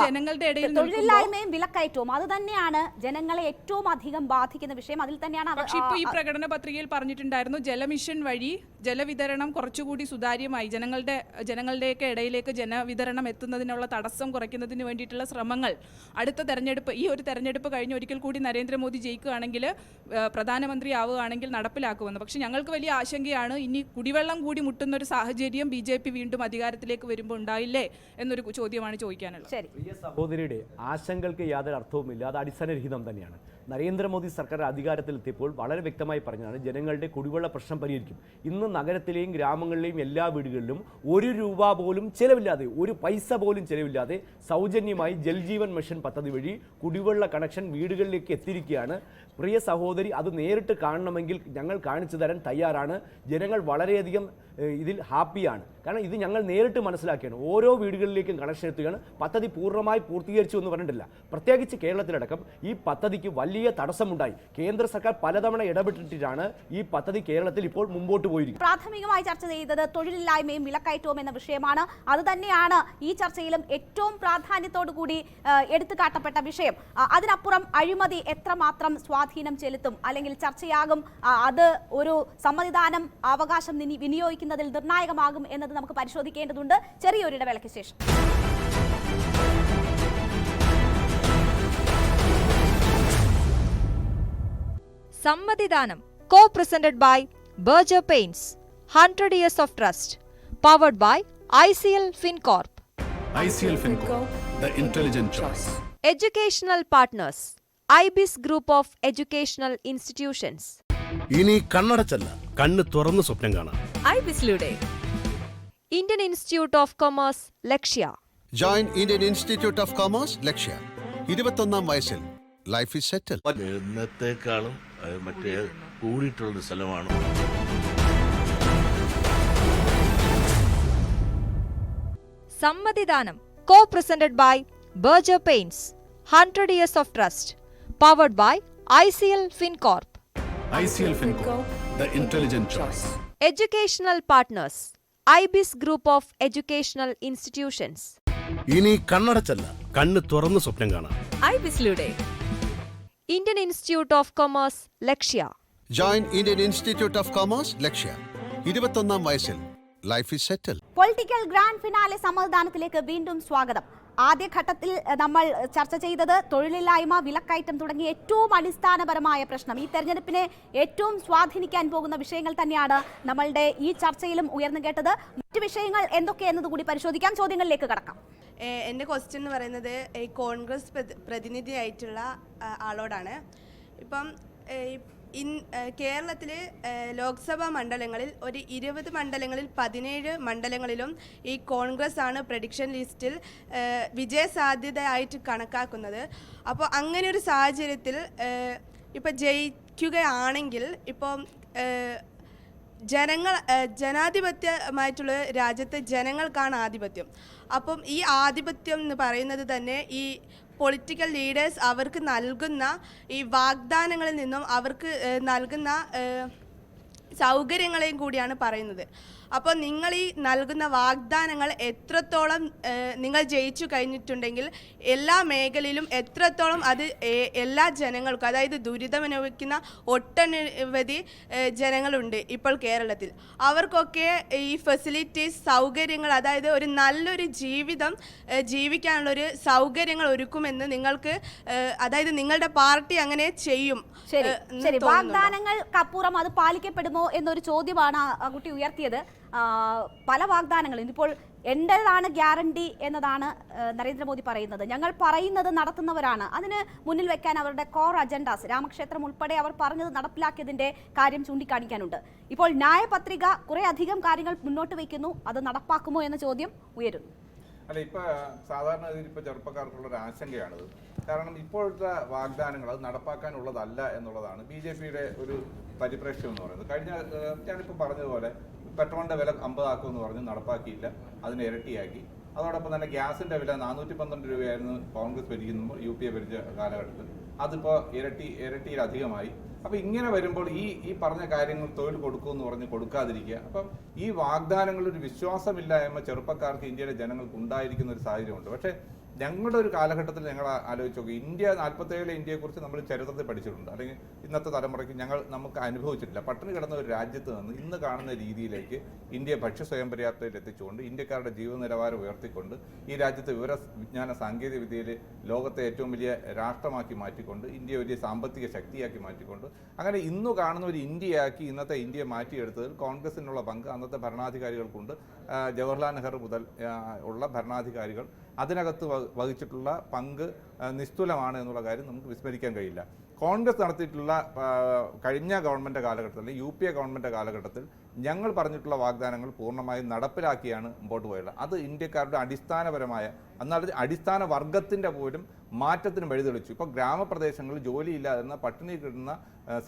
ജനങ്ങളുടെ ഇടയിൽ തൊഴിലില്ലായ്മയും വിലക്കയറ്റവും അത് തന്നെയാണ് ജനങ്ങളെ ഏറ്റവും അധികം ബാധിക്കുന്ന വിഷയം. അതിൽ തന്നെയാണ്. പക്ഷേ ഇപ്പോൾ ഈ പ്രകടന പത്രികയിൽ പറഞ്ഞിട്ടുണ്ടായിരുന്നു ജലമിഷൻ വഴി ജലവിതരണം കുറച്ചുകൂടി സുതാര്യമായി ജനങ്ങളുടെയൊക്കെ ഇടയിലേക്ക് ജലവിതരണം എത്തുന്നതിനുള്ള തടസ്സം കുറയ്ക്കുന്നതിന് വേണ്ടിയിട്ടുള്ള ശ്രമങ്ങൾ അടുത്ത തെരഞ്ഞെടുപ്പ്, ഈ ഒരു തെരഞ്ഞെടുപ്പ് കഴിഞ്ഞ് ഒരിക്കൽ കൂടി നരേന്ദ്രമോദി ജയിക്കുകയാണെങ്കിൽ, പ്രധാനമന്ത്രി ആവുകയാണെങ്കിൽ നടപ്പിലാക്കുമെന്ന്. പക്ഷെ ഞങ്ങൾക്ക് വലിയ ആശങ്കയാണ്, ഇനി കുടിവെള്ളം കൂടി മുട്ടുന്ന ഒരു സാഹചര്യം BJP വീണ്ടും അധികാരത്തിലേക്ക് വരുമ്പോൾ ഉണ്ടായില്ലേ എന്നൊരു ചോദ്യമാണ് ചോദിക്കാനുള്ളത്. പ്രിയ സഹോദരിയുടെ ആശങ്കകൾക്ക് യാതൊരു അർത്ഥവുമില്ല, അത് അടിസ്ഥാനരഹിതം തന്നെയാണ്. നരേന്ദ്രമോദി സർക്കാർ അധികാരത്തിലെത്തിയപ്പോൾ വളരെ വ്യക്തമായി പറഞ്ഞതാണ് ജനങ്ങളുടെ കുടിവെള്ള പ്രശ്നം പരിഹരിക്കും. ഇന്ന് നഗരത്തിലെയും ഗ്രാമങ്ങളിലെയും എല്ലാ വീടുകളിലും 1 രൂപ പോലും ചെലവില്ലാതെ, 1 പൈസ പോലും ചെലവില്ലാതെ സൗജന്യമായി ജൽജീവൻ മിഷൻ പദ്ധതി വഴി കുടിവെള്ള കണക്ഷൻ വീടുകളിലേക്ക് എത്തിയിരിക്കുകയാണ്. പ്രിയ സഹോദരി, അത് നേരിട്ട് കാണണമെങ്കിൽ ഞങ്ങൾ കാണിച്ചു തരാൻ തയ്യാറാണ്. ജനങ്ങൾ വളരെയധികം ഇതിൽ ഹാപ്പിയാണ്. കാരണം ഇത് ഞങ്ങൾ നേരിട്ട് മനസ്സിലാക്കിയാണ്. ഓരോ വീടുകളിലേക്കും കണക്ഷൻ എത്തുകയാണ്. പദ്ധതി പൂർണ്ണമായി പൂർത്തീകരിച്ചു എന്ന് പറഞ്ഞിട്ടില്ല. പ്രത്യേകിച്ച് കേരളത്തിലടക്കം ഈ പദ്ധതിക്ക് വലിയ തടസ്സമുണ്ടായി. കേന്ദ്ര സർക്കാർ പലതവണ ഇടപെട്ടിട്ടാണ് ഈ പദ്ധതി കേരളത്തിൽ ഇപ്പോൾ മുമ്പോട്ട് പോയിരിക്കുന്നത്. പ്രാഥമികമായി ചർച്ച ചെയ്തത് തൊഴിലില്ലായ്മയും വിലക്കയറ്റവും എന്ന വിഷയമാണ്. അത് തന്നെയാണ് ഈ ചർച്ചയിലും ഏറ്റവും പ്രാധാന്യത്തോടു കൂടി എടുത്തു കാട്ടപ്പെട്ട വിഷയം. അതിനപ്പുറം അഴിമതി എത്രമാത്രം സ്വാധീനം ചെലുത്തും അല്ലെങ്കിൽ ചർച്ചയാകും, അത് ഒരു സമ്മതിദാനം അവകാശം വിനിയോഗിക്കുന്നതിൽ നിർണായകമാകും എന്നത് നമുക്ക് പരിശോധിക്കേണ്ടതുണ്ട്. ചെറിയൊരു ഇടവേളയ്ക്ക് ശേഷം. സമ്മതിദാനം co-presented by Berger Paints, 100 years of trust, powered by ICL FinCorp. ICL FinCorp, the intelligent choice. Educational partners, IBIS Group of Educational Institutions. ഇനി കണ്ണടച്ചല്ല, കണ്ണ് തുറന്ന് സ്വപ്നം കാണാം. IBISലൂടെ Indian Institute of Commerce, Lakshya. Join Indian Institute of Commerce, Lakshya. 21ാം വയസ്സിൽ ലൈഫ് ഈസ് സെറ്റിൽ. എന്നത്തേക്കാളും മറ്റേ കൂടിയിട്ടുള്ളൊരു സ്ഥലമാണ്. സമ്മതിദാനം co-presented by Berger Paints, 100 years of trust, powered by ICL FinCorp. ICL FinCorp, the intelligent choice. Educational partners, IBIS Group of Educational Institutions. ഇനി കണ്ണടച്ചല്ല, കണ്ണ് തുറന്ന് സ്വപ്നം കാണാം. IBISലൂടെ Indian Institute of Commerce, Lakshya. Join Indian Institute of Commerce, Lakshya. 21ാം വയസ്സിൽ life is settle. Political grand finale സമ്മതിദാനത്തിലേക്ക് വീണ്ടും സ്വാഗതം. ആദ്യഘട്ടത്തിൽ നമ്മൾ ചർച്ച ചെയ്തത് തൊഴിലില്ലായ്മ, വിലക്കയറ്റം തുടങ്ങിയ ഏറ്റവും അടിസ്ഥാനപരമായ പ്രശ്നം, ഈ തെരഞ്ഞെടുപ്പിനെ ഏറ്റവും സ്വാധീനിക്കാൻ പോകുന്ന വിഷയങ്ങൾ തന്നെയാണ് നമ്മളുടെ ഈ ചർച്ചയിലും ഉയർന്നു കേട്ടത്. മറ്റു വിഷയങ്ങൾ എന്തൊക്കെയെന്നത് കൂടി പരിശോധിക്കാം. ചോദ്യങ്ങളിലേക്ക് കടക്കാം. എൻ്റെ ക്വസ്റ്റ്യൻ എന്ന് പറയുന്നത് ഈ കോൺഗ്രസ് പ്രതിനിധിയായിട്ടുള്ള ആളോടാണ്. ഇപ്പം കേരളത്തിൽ ലോക്സഭാ മണ്ഡലങ്ങളിൽ ഒരു 20 മണ്ഡലങ്ങളിൽ 17 മണ്ഡലങ്ങളിലും ഈ കോൺഗ്രസ് ആണ് പ്രഡിക്ഷൻ ലിസ്റ്റിൽ വിജയസാധ്യതയായിട്ട് കണക്കാക്കുന്നത്. അപ്പോൾ അങ്ങനെ ഒരു സാഹചര്യത്തിൽ ഇപ്പോൾ ജയിക്കുകയാണെങ്കിൽ ഇപ്പോൾ ജനാധിപത്യമായിട്ടുള്ള രാജ്യത്തെ ജനങ്ങൾക്കാണ് ആധിപത്യം. അപ്പം ഈ ആധിപത്യം എന്ന് പറയുന്നത് തന്നെ ഈ പൊളിറ്റിക്കൽ ലീഡേഴ്സ് അവർക്ക് നൽകുന്ന ഈ വാഗ്ദാനങ്ങളിൽ നിന്നും അവർക്ക് നൽകുന്ന സൗകര്യങ്ങളെയും കൂടിയാണ് പറയുന്നത്. അപ്പോൾ നിങ്ങൾ ഈ നൽകുന്ന വാഗ്ദാനങ്ങൾ എത്രത്തോളം നിങ്ങൾ ജയിച്ചു കഴിഞ്ഞിട്ടുണ്ടെങ്കിൽ എല്ലാ മേഖലയിലും എത്രത്തോളം അത് എല്ലാ ജനങ്ങൾക്കും, അതായത് ദുരിതമനുഭവിക്കുന്ന ഒട്ടനവധി ജനങ്ങളുണ്ട് ഇപ്പോൾ കേരളത്തിൽ, അവർക്കൊക്കെ ഈ ഫെസിലിറ്റീസ്, സൗകര്യങ്ങൾ, അതായത് ഒരു നല്ലൊരു ജീവിതം ജീവിക്കാനുള്ളൊരു സൗകര്യങ്ങൾ ഒരുക്കുമെന്ന് നിങ്ങൾക്ക്, അതായത് നിങ്ങളുടെ പാർട്ടി അങ്ങനെ ചെയ്യും. ശരി, വാഗ്ദാനങ്ങൾക്കപ്പുറം അത് പാലിക്കപ്പെടുമോ നടപ്പാക്കുമോ എന്നൊരു ചോദ്യമാണ് ആ കുട്ടി ഉയർത്തിയത്. പല വാഗ്ദാനങ്ങളും ഇതിപ്പോൾ എൻ്റേതാണ് ഗ്യാരണ്ടി എന്നതാണ് നരേന്ദ്രമോദി പറയുന്നത്. ഞങ്ങൾ പറയുന്നത് നടത്തുന്നവരാണ്. അതിന് മുന്നിൽ വെക്കാൻ അവരുടെ കോർ അജണ്ടാസ്, രാമക്ഷേത്രം ഉൾപ്പെടെ അവർ പറഞ്ഞത് നടപ്പിലാക്കിയതിൻ്റെ കാര്യം ചൂണ്ടിക്കാണിക്കാനുണ്ട്. ഇപ്പോൾ ന്യായപത്രിക കുറേ അധികം കാര്യങ്ങൾ മുന്നോട്ട് വയ്ക്കുന്നു. അത് നടപ്പാക്കുമോ എന്ന ചോദ്യം ഉയരുന്നു. അല്ല, ഇപ്പൊ സാധാരണ ഇപ്പൊ ചെറുപ്പക്കാർക്കുള്ള ഒരു ആശങ്കയാണിത്. കാരണം ഇപ്പോഴത്തെ വാഗ്ദാനങ്ങൾ അത് നടപ്പാക്കാനുള്ളതല്ല എന്നുള്ളതാണ് BJPയുടെ ഒരു പരിപ്രേക്ഷ്യം എന്ന് പറയുന്നത്. കഴിഞ്ഞ ഞാനിപ്പോൾ പറഞ്ഞതുപോലെ പെട്രോളിന്റെ വില 50 ആക്കുമെന്ന് പറഞ്ഞ് നടപ്പാക്കിയില്ല, അതിനെ ഇരട്ടിയാക്കി. അതോടൊപ്പം തന്നെ ഗ്യാസിന്റെ വില 412 രൂപയായിരുന്നു കോൺഗ്രസ് ഭരിക്കുമ്പോൾ UPA ഭരിച്ച കാലഘട്ടത്തിൽ. അതിപ്പോൾ ഇരട്ടിയിലധികമായി. അപ്പോൾ ഇങ്ങനെ വരുമ്പോൾ ഈ പറഞ്ഞ കാര്യങ്ങൾ തൊഴിൽ കൊടുക്കുമെന്ന് പറഞ്ഞ് കൊടുക്കാതിരിക്കുക. അപ്പം ഈ വാഗ്ദാനങ്ങളൊരു വിശ്വാസമില്ലായ്മ ചെറുപ്പക്കാർക്ക്, ഇന്ത്യയിലെ ജനങ്ങൾക്ക് ഉണ്ടായിരിക്കുന്ന ഒരു സാഹചര്യമുണ്ട്. പക്ഷേ ഞങ്ങളുടെ ഒരു കാലഘട്ടത്തിൽ ഞങ്ങൾ ആലോചിച്ച് നോക്കി, ഇന്ത്യ 47 ഇന്ത്യയെക്കുറിച്ച് നമ്മൾ ചരിത്രത്തിൽ പഠിച്ചിട്ടുണ്ട്, അല്ലെങ്കിൽ ഇന്നത്തെ തലമുറയ്ക്ക് നമുക്ക് അനുഭവിച്ചിട്ടില്ല. പട്ടിണി കിടന്ന ഒരു രാജ്യത്ത് നിന്ന് ഇന്ന് കാണുന്ന രീതിയിലേക്ക് ഇന്ത്യയെ ഭക്ഷ്യ സ്വയം പര്യാപ്തയിൽ എത്തിച്ചുകൊണ്ട്, ഇന്ത്യക്കാരുടെ ജീവിത നിലവാരം ഉയർത്തിക്കൊണ്ട്, ഈ രാജ്യത്തെ വിജ്ഞാന സാങ്കേതിക വിദ്യയിൽ ലോകത്തെ ഏറ്റവും വലിയ രാഷ്ട്രമാക്കി മാറ്റിക്കൊണ്ട്, ഇന്ത്യ വലിയ സാമ്പത്തിക ശക്തിയാക്കി മാറ്റിക്കൊണ്ട്, അങ്ങനെ ഇന്ന് കാണുന്ന ഒരു ഇന്ത്യയാക്കി ഇന്നത്തെ ഇന്ത്യയെ മാറ്റിയെടുത്തതിൽ കോൺഗ്രസിനുള്ള പങ്ക് അന്നത്തെ ഭരണാധികാരികൾക്കുണ്ട്. ജവഹർലാൽ നെഹ്റു മുതൽ ഉള്ള ഭരണാധികാരികൾ അതിനകത്ത് വഹിച്ചിട്ടുള്ള പങ്ക് നിസ്തുലമാണ് എന്നുള്ള കാര്യം നമുക്ക് വിസ്മരിക്കാൻ കഴിയില്ല. കോൺഗ്രസ് നടത്തിയിട്ടുള്ള കഴിഞ്ഞ ഗവൺമെൻറ് കാലഘട്ടത്തിൽ, UPA ഗവൺമെൻറ് കാലഘട്ടത്തിൽ ഞങ്ങൾ പറഞ്ഞിട്ടുള്ള വാഗ്ദാനങ്ങൾ പൂർണ്ണമായും നടപ്പിലാക്കിയാണ് മുമ്പോട്ട് പോയത്. അത് ഇന്ത്യക്കാരുടെ അടിസ്ഥാനപരമായ, എന്നാൽ അടിസ്ഥാന വർഗത്തിൻ്റെ പോലും മാറ്റത്തിന് വഴിതെളിച്ചു. ഇപ്പോൾ ഗ്രാമപ്രദേശങ്ങളിൽ ജോലിയില്ലാതിരുന്ന പട്ടിണി കിട്ടുന്ന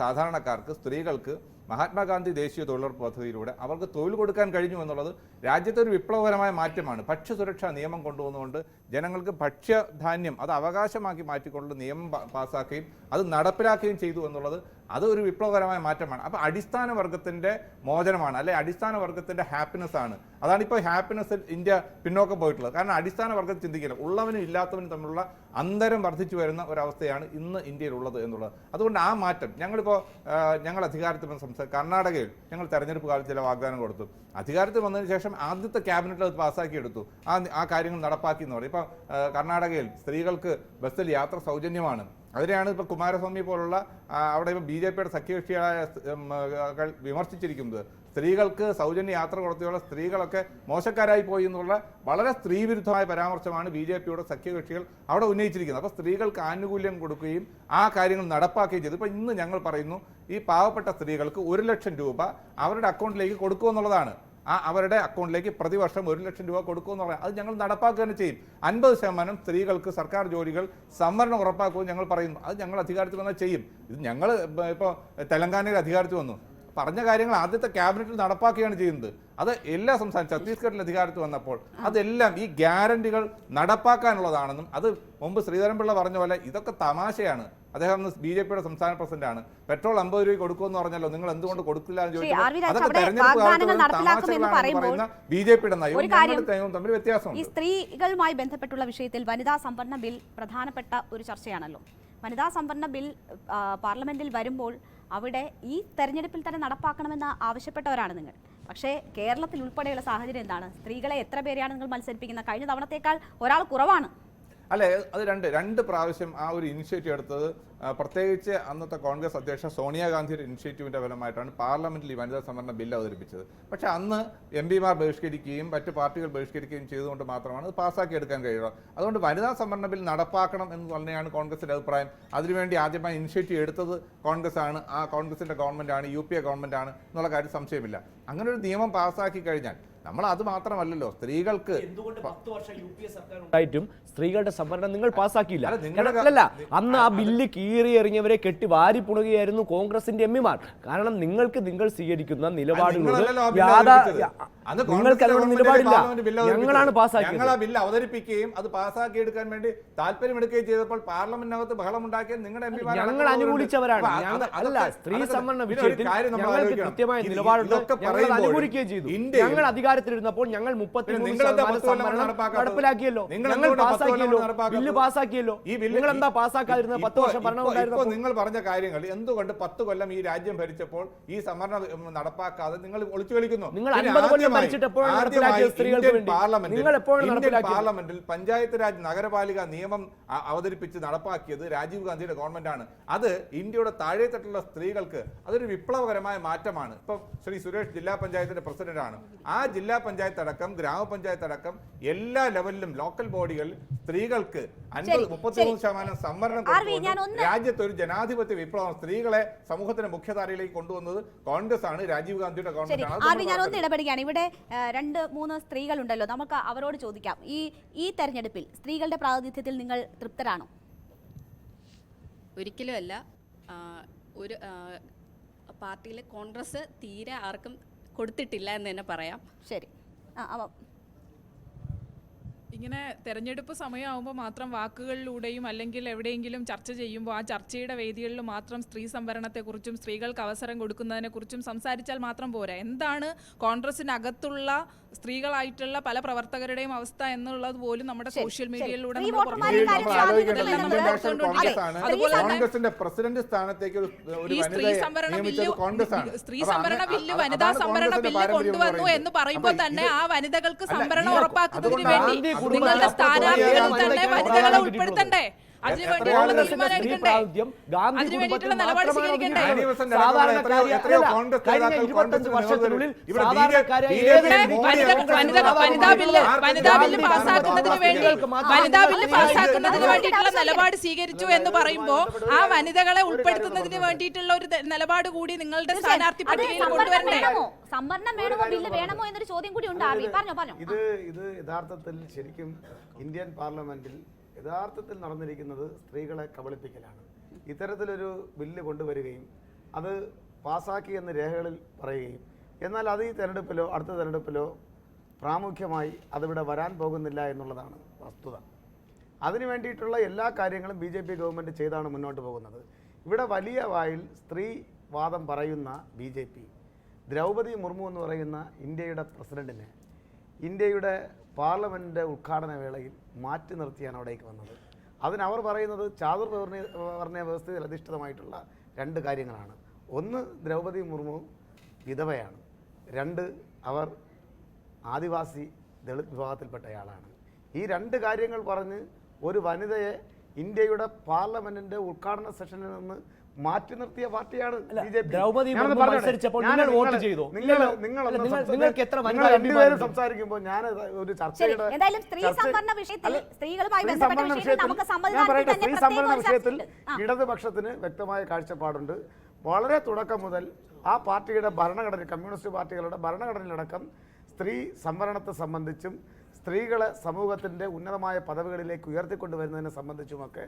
സാധാരണക്കാർക്ക്, സ്ത്രീകൾക്ക് മഹാത്മാഗാന്ധി ദേശീയ തൊഴിലുറപ്പ് പദ്ധതിയിലൂടെ അവർക്ക് തൊഴിൽ കൊടുക്കാൻ കഴിഞ്ഞു എന്നുള്ളത് രാജ്യത്തെ ഒരു വിപ്ലവകരമായ മാറ്റമാണ്. ഭക്ഷ്യസുരക്ഷാ നിയമം കൊണ്ടുവന്നുകൊണ്ട് ജനങ്ങൾക്ക് ഭക്ഷ്യധാന്യം അത് അവകാശമാക്കി മാറ്റിക്കൊണ്ട് നിയമം പാസ്സാക്കുകയും അത് നടപ്പിലാക്കുകയും ചെയ്തു എന്നുള്ളത് അത് ഒരു വിപ്ലവകരമായ മാറ്റമാണ്. അപ്പോൾ അടിസ്ഥാന വർഗത്തിൻ്റെ മോചനമാണ്, അല്ലെ അടിസ്ഥാന വർഗത്തിൻ്റെ ഹാപ്പിനെസ് ആണ്. അതാണിപ്പോൾ ഹാപ്പിനെസ്സിൽ ഇന്ത്യ പിന്നോക്കം പോയിട്ടുള്ളത്. കാരണം അടിസ്ഥാന വർഗത്തിൽ ചിന്തിക്കില്ല, ഉള്ളവനും ഇല്ലാത്തവനും തമ്മിലുള്ള അന്തരം വർദ്ധിച്ചു വരുന്ന ഒരവസ്ഥയാണ് ഇന്ന് ഇന്ത്യയിലുള്ളത് എന്നുള്ളത്. അതുകൊണ്ട് ആ മാറ്റം ഞങ്ങൾ അധികാരത്തിൽ വന്ന കർണാടകയിൽ ഞങ്ങൾ തെരഞ്ഞെടുപ്പ് കാലത്ത് ചില വാഗ്ദാനം കൊടുത്തു. അധികാരത്തിൽ വന്നതിന് ശേഷം ആദ്യത്തെ ക്യാബിനറ്റിൽ അത് പാസ്സാക്കിയെടുത്തു. ആ കാര്യങ്ങൾ നടപ്പാക്കി എന്ന് പറയും. ഇപ്പോൾ കർണാടകയിൽ സ്ത്രീകൾക്ക് ബസ്സിൽ യാത്ര സൗജന്യമാണ്. അതിനെയാണ് ഇപ്പോൾ കുമാരസ്വാമി പോലുള്ള അവിടെ ഇപ്പോൾ BJPയുടെ സഖ്യകക്ഷിയായ വിമർശിച്ചിരിക്കുന്നത്. സ്ത്രീകൾക്ക് സൗജന്യ യാത്ര കൊടുത്തുള്ള സ്ത്രീകളൊക്കെ മോശക്കാരായി പോയി എന്നുള്ള വളരെ സ്ത്രീവിരുദ്ധമായ പരാമർശമാണ് BJPയുടെ സഖ്യകക്ഷികൾ അവിടെ ഉന്നയിച്ചിരിക്കുന്നത്. അപ്പോൾ സ്ത്രീകൾക്ക് ആനുകൂല്യം കൊടുക്കുകയും ആ കാര്യങ്ങൾ നടപ്പാക്കുകയും ചെയ്തു. ഇപ്പോൾ ഇന്ന് ഞങ്ങൾ പറയുന്നു, ഈ പാവപ്പെട്ട സ്ത്രീകൾക്ക് 1 ലക്ഷം രൂപ അവരുടെ അക്കൗണ്ടിലേക്ക് കൊടുക്കുമെന്നുള്ളതാണ്. അവരുടെ അക്കൗണ്ടിലേക്ക് പ്രതിവർഷം 1 ലക്ഷം രൂപ കൊടുക്കുമെന്ന് പറയാം. അത് ഞങ്ങൾ നടപ്പാക്കുക തന്നെ ചെയ്യും. 50% സ്ത്രീകൾക്ക് സർക്കാർ ജോലികൾ സംവരണം ഉറപ്പാക്കുമെന്ന് ഞങ്ങൾ പറയുന്നു. അത് ഞങ്ങൾ അധികാരത്തിൽ വന്നാൽ ചെയ്യും. ഇത് ഞങ്ങൾ ഇപ്പോൾ തെലങ്കാനയിൽ അധികാരത്തിൽ വന്നു, പറഞ്ഞ കാര്യങ്ങൾ ആദ്യത്തെ ക്യാബിനറ്റിൽ നടപ്പാക്കുകയാണ് ചെയ്യുന്നത്. അത് എല്ലാ സംസ്ഥാനം, ഛത്തീസ്ഗഡിൽ അധികാരത്തിൽ വന്നപ്പോൾ അതെല്ലാം ഈ ഗ്യാരണ്ടികൾ നടപ്പാക്കാനുള്ളതാണെന്നും, അത് മുമ്പ് ശ്രീധരൻപിള്ള പറഞ്ഞ പോലെ ഇതൊക്കെ തമാശയാണ്. അദ്ദേഹം BJPയുടെ സംസ്ഥാന പ്രസിഡന്റാണ്. പെട്രോൾ 50 രൂപ കൊടുക്കുമെന്ന് പറഞ്ഞല്ലോ, നിങ്ങൾ എന്തുകൊണ്ട് കൊടുക്കില്ല എന്ന് ചോദിച്ചാൽ അതൊക്കെ തെരഞ്ഞെടുപ്പ് കാലത്ത് BJPയുടെ നയവും തമ്മിൽ വ്യത്യാസമുണ്ട്. ഈ സ്ത്രീകളുമായി ബന്ധപ്പെട്ടുള്ള വിഷയത്തിൽ വനിതാ സംവരണ ബിൽ പ്രധാനപ്പെട്ട ഒരു ചർച്ചയാണല്ലോ. വനിതാ സംവരണ ബിൽ പാർലമെന്റിൽ വരുമ്പോൾ അവിടെ ഈ തെരഞ്ഞെടുപ്പിൽ തന്നെ നടപ്പാക്കണമെന്ന് ആവശ്യപ്പെട്ടവരാണ് നിങ്ങൾ. പക്ഷേ കേരളത്തിൽ ഉൾപ്പെടെയുള്ള സാഹചര്യം എന്താണ്? സ്ത്രീകളെ എത്ര പേരെയാണ് നിങ്ങൾ മത്സരിപ്പിക്കുന്നത്? കഴിഞ്ഞ തവണത്തേക്കാൾ ഒരാൾ കുറവാണ്. അല്ലേ, അത് രണ്ട് പ്രാവശ്യം ആ ഒരു ഇനിഷ്യേറ്റീവ് എടുത്തത് പ്രത്യേകിച്ച് അന്നത്തെ കോൺഗ്രസ് അധ്യക്ഷ സോണിയാഗാന്ധിയുടെ ഇനിഷ്യേറ്റീവിൻ്റെ ഫലമായിട്ടാണ് പാർലമെന്റിൽ ഈ വനിതാ സംവരണ ബില്ല് അവതരിപ്പിച്ചത്. പക്ഷേ അന്ന് MP-മാർ ബഹിഷ്കരിക്കുകയും മറ്റ് പാർട്ടികൾ ബഹിഷ്കരിക്കുകയും ചെയ്തുകൊണ്ട് മാത്രമാണ് അത് പാസ്സാക്കി എടുക്കാൻ കഴിയുക. അതുകൊണ്ട് വനിതാ സംവരണ ബിൽ നടപ്പാക്കണം എന്ന് തന്നെയാണ് കോൺഗ്രസിൻ്റെ അഭിപ്രായം. അതിനുവേണ്ടി ആദ്യമായി ഇനിഷ്യേറ്റീവ് എടുത്തത് കോൺഗ്രസ് ആണ്. ആ കോൺഗ്രസിൻ്റെ ഗവൺമെൻറ്റാണ്, UPA ഗവൺമെൻറ്റാണ് എന്നുള്ള കാര്യം സംശയമില്ല. അങ്ങനെ ഒരു നിയമം പാസ്സാക്കി കഴിഞ്ഞാൽ നമ്മൾ അത് മാത്രമല്ലല്ലോ, സ്ത്രീകൾക്ക് ഉണ്ടായിട്ടും സ്ത്രീകളുടെ സംവരണം നിങ്ങൾ പാസ്സാക്കിയില്ല. അല്ല, അന്ന് ആ ബില്ല് കീറിയെറിഞ്ഞവരെ കെട്ടി വാരിപ്പുണുകയായിരുന്നു കോൺഗ്രസിന്റെ MP-മാർ. കാരണം നിങ്ങൾക്ക് നിങ്ങൾ സ്വീകരിക്കുന്ന നിലപാടുകൾ നിങ്ങൾക്ക് അതിനുള്ള നിലപാടില്ല. ഞങ്ങളാണ് പാസ്സാക്കിയത്. ഞങ്ങൾ ആ ബില്ല് അവതരിപ്പിക്കുകയും അത് പാസ്സാക്കി എടുക്കാൻ വേണ്ടി താല്പര്യമെടുക്കുകയും ചെയ്തപ്പോൾ പാർലമെന്റിനകത്ത് ബഹളം ഉണ്ടാക്കിയത് നിങ്ങളുടെ MP-മാർ. ഞങ്ങൾ അനുകൂലിച്ചവരാണ്. അല്ല, സ്ത്രീ സംവരണ വിഷയത്തിൽ ഞങ്ങൾക്ക് കൃത്യമായ നിലപാടുണ്ട്. ഞങ്ങൾ അനുകൂലിക്കുകയും ചെയ്തു. ഞങ്ങൾ അധികാരത്തിലിരുന്നപ്പോൾ ഞങ്ങൾ 33% സംവരണം നടപ്പിലാക്കിയല്ലോ. ഞങ്ങൾ പാസ്സാക്കിയല്ലോ, ബില്ല് പാസ്സാക്കിയല്ലോ. നിങ്ങൾ എന്താ പാസ്സാക്കാതിരുന്നത്? 10 വർഷം ഭരണം ഉണ്ടായിരുന്നു. നിങ്ങൾ പറഞ്ഞ കാര്യങ്ങൾ എന്തുകൊണ്ട് 10 കൊല്ലം ഈ രാജ്യം ഭരിച്ചപ്പോൾ ഈ സംവരണം നടപ്പാക്കാതെ നിങ്ങൾ ഒളിച്ചു കളിക്കുന്നു? നിങ്ങൾ 50 കൊല്ലം ഭരിച്ചിട്ട് എപ്പോഴാണ് നടപ്പിലാക്കിയത് സ്ത്രീകൾക്ക് വേണ്ടി? നിങ്ങൾ എപ്പോഴാണ് നടപ്പിലാക്കിയത്? പാർലമെന്റിൽ പഞ്ചായത്ത് രാജ് നഗരപാലിക നിയമം അവതരിപ്പിച്ച് നടപ്പാക്കിയത് രാജീവ് ഗാന്ധിയുടെ ഗവൺമെന്റാണ്. അത് ഇന്ത്യയുടെ താഴെത്തട്ടുള്ള സ്ത്രീകൾക്ക് അതൊരു വിപ്ലവകരമായ മാറ്റമാണ്. ഇപ്പം ശ്രീ സുരേഷ് ജില്ലാ പഞ്ചായത്തിന്റെ പ്രസിഡന്റാണ്. ആ ജില്ലാ പഞ്ചായത്ത് അടക്കം ഗ്രാമപഞ്ചായത്ത് അടക്കം എല്ലാ ലെവലിലും ലോക്കൽ ബോഡികൾ സ്ത്രീകൾക്ക് 33% സംവരണം കൊടുത്തുകൊണ്ട് രാജ്യത്ത് ഒരു ജനാധിപത്യ വിപ്ലവം, സ്ത്രീകളെ സമൂഹത്തിന്റെ മുഖ്യധാരയിലേക്ക് കൊണ്ടുവന്നത് കോൺഗ്രസ് ആണ്, രാജീവ് ഗാന്ധിയുടെ ഗവൺമെന്റ്. ഞാൻ ഒന്ന് ഇടപെടുകയാണ്. ഇവിടെ 2-3 സ്ത്രീകളുണ്ടല്ലോ, നമുക്ക് അവരോട് ചോദിക്കാം. ഈ തെരഞ്ഞെടുപ്പിൽ സ്ത്രീകളുടെ പ്രാതിനിധ്യത്തിൽ നിങ്ങൾ തൃപ്തരാണോ? ഒരിക്കലും അല്ല. ഒരു പാർട്ടിയിൽ കോൺഗ്രസ് തീരെ ആർക്കും കൊടുത്തിട്ടില്ല എന്ന് തന്നെ പറയാം. ശരി. ഇങ്ങനെ തെരഞ്ഞെടുപ്പ് സമയമാകുമ്പോൾ മാത്രം വാക്കുകളിലൂടെയും അല്ലെങ്കിൽ എവിടെയെങ്കിലും ചർച്ച ചെയ്യുമ്പോൾ ആ ചർച്ചയുടെ വേദികളിൽ മാത്രം സ്ത്രീ സംവരണത്തെക്കുറിച്ചും സ്ത്രീകൾക്ക് അവസരം കൊടുക്കുന്നതിനെക്കുറിച്ചും സംസാരിച്ചാൽ മാത്രം പോരാ. എന്താണ് കോൺഗ്രസിനകത്തുള്ള സ്ത്രീകളായിട്ടുള്ള പല പ്രവർത്തകരുടെയും അവസ്ഥ എന്നുള്ളത് പോലും നമ്മുടെ സോഷ്യൽ മീഡിയയിലൂടെ കോൺഗ്രസിന്റെ പ്രസിഡന്റ് സ്ഥാനത്തേക്ക് സ്ത്രീ സംവരണ ബില്ല്, വനിതാ സംവരണ ബില്ല് കൊണ്ടുവന്നു എന്ന് പറയുമ്പോൾ തന്നെ ആ വനിതകൾക്ക് സംവരണം ഉറപ്പാക്കുന്നതിന് വേണ്ടി നിങ്ങളുടെ സ്ഥാനാർത്ഥികളിൽ തന്നെ വനിതകളെ ഉൾപ്പെടുത്തണ്ടേ? അതിനുവേണ്ടിയിട്ടുള്ള നിലപാട് സ്വീകരിക്കണ്ടേ? വനിതാ ബില്ല് പാസ്സാക്കുന്നതിന് വേണ്ടിയിട്ടുള്ള നിലപാട് സ്വീകരിച്ചു എന്ന് പറയുമ്പോ ആ വനിതകളെ ഉൾപ്പെടുത്തുന്നതിന് വേണ്ടിയിട്ടുള്ള ഒരു നിലപാട് കൂടി നിങ്ങളുടെ സ്ഥാനാർത്ഥി പട്ടികയിൽ കൊണ്ടുവരണ്ടേ? സംവരണം വേണമോ ബില്ല് വേണമോ എന്നൊരു ചോദ്യം കൂടി ഉണ്ട്. ഇത് യഥാർത്ഥത്തിൽ ശരിക്കും ഇന്ത്യൻ പാർലമെന്റിൽ യഥാർത്ഥത്തിൽ നടന്നിരിക്കുന്നത് സ്ത്രീകളെ കബളിപ്പിക്കലാണ്. ഇത്തരത്തിലൊരു ബില്ല് കൊണ്ടുവരികയും അത് പാസാക്കി എന്ന് രേഖകളിൽ പറയുകയും എന്നാൽ അത് ഈ തെരഞ്ഞെടുപ്പിലോ അടുത്ത തെരഞ്ഞെടുപ്പിലോ പ്രാമുഖ്യമായി അതിവിടെ വരാൻ പോകുന്നില്ല എന്നുള്ളതാണ് വസ്തുത. അതിനു വേണ്ടിയിട്ടുള്ള എല്ലാ കാര്യങ്ങളും BJP ഗവൺമെൻറ് ചെയ്താണ് മുന്നോട്ട് പോകുന്നത്. ഇവിടെ വലിയ വായിൽ സ്ത്രീവാദം പറയുന്ന BJP ദ്രൗപദി മുർമു എന്ന് പറയുന്ന ഇന്ത്യയുടെ പ്രസിഡന്റിനെ ഇന്ത്യയുടെ പാർലമെൻറ്റിൻ്റെ ഉദ്ഘാടന വേളയിൽ മാറ്റി നിർത്തിയാണ് അവിടേക്ക് വന്നത്. അതിനവർ പറയുന്നത് ചാതുർവർണ്ണ വ്യവസ്ഥയിൽ അധിഷ്ഠിതമായിട്ടുള്ള 2 കാര്യങ്ങളാണ്. ഒന്ന്, ദ്രൗപദി മുർമു വിധവയാണ്. 2, അവർ ആദിവാസി ദളിത് വിഭാഗത്തിൽപ്പെട്ടയാളാണ്. ഈ 2 കാര്യങ്ങൾ പറഞ്ഞ് ഒരു വനിതയെ ഇന്ത്യയുടെ പാർലമെന്റിന്റെ ഉദ്ഘാടന സെഷനിൽ നിന്ന് മാറ്റി നിർത്തിയ പാർട്ടിയാണ് സംസാരിക്കുമ്പോൾ ഞാൻ ഒരു ചർച്ചയുടെ സ്ത്രീ സംവരണ വിഷയത്തിൽ ഇടതുപക്ഷത്തിന് വ്യക്തമായ കാഴ്ചപ്പാടുണ്ട്. വളരെ തുടക്കം മുതൽ ആ പാർട്ടിയുടെ ഭരണഘടന, കമ്മ്യൂണിസ്റ്റ് പാർട്ടികളുടെ ഭരണഘടനയിലടക്കം സ്ത്രീ സംവരണത്തെ സംബന്ധിച്ചും സ്ത്രീകളെ സമൂഹത്തിന്റെ ഉന്നതമായ പദവികളിലേക്ക് ഉയർത്തിക്കൊണ്ടുവരുന്നതിനെ സംബന്ധിച്ചുമൊക്കെ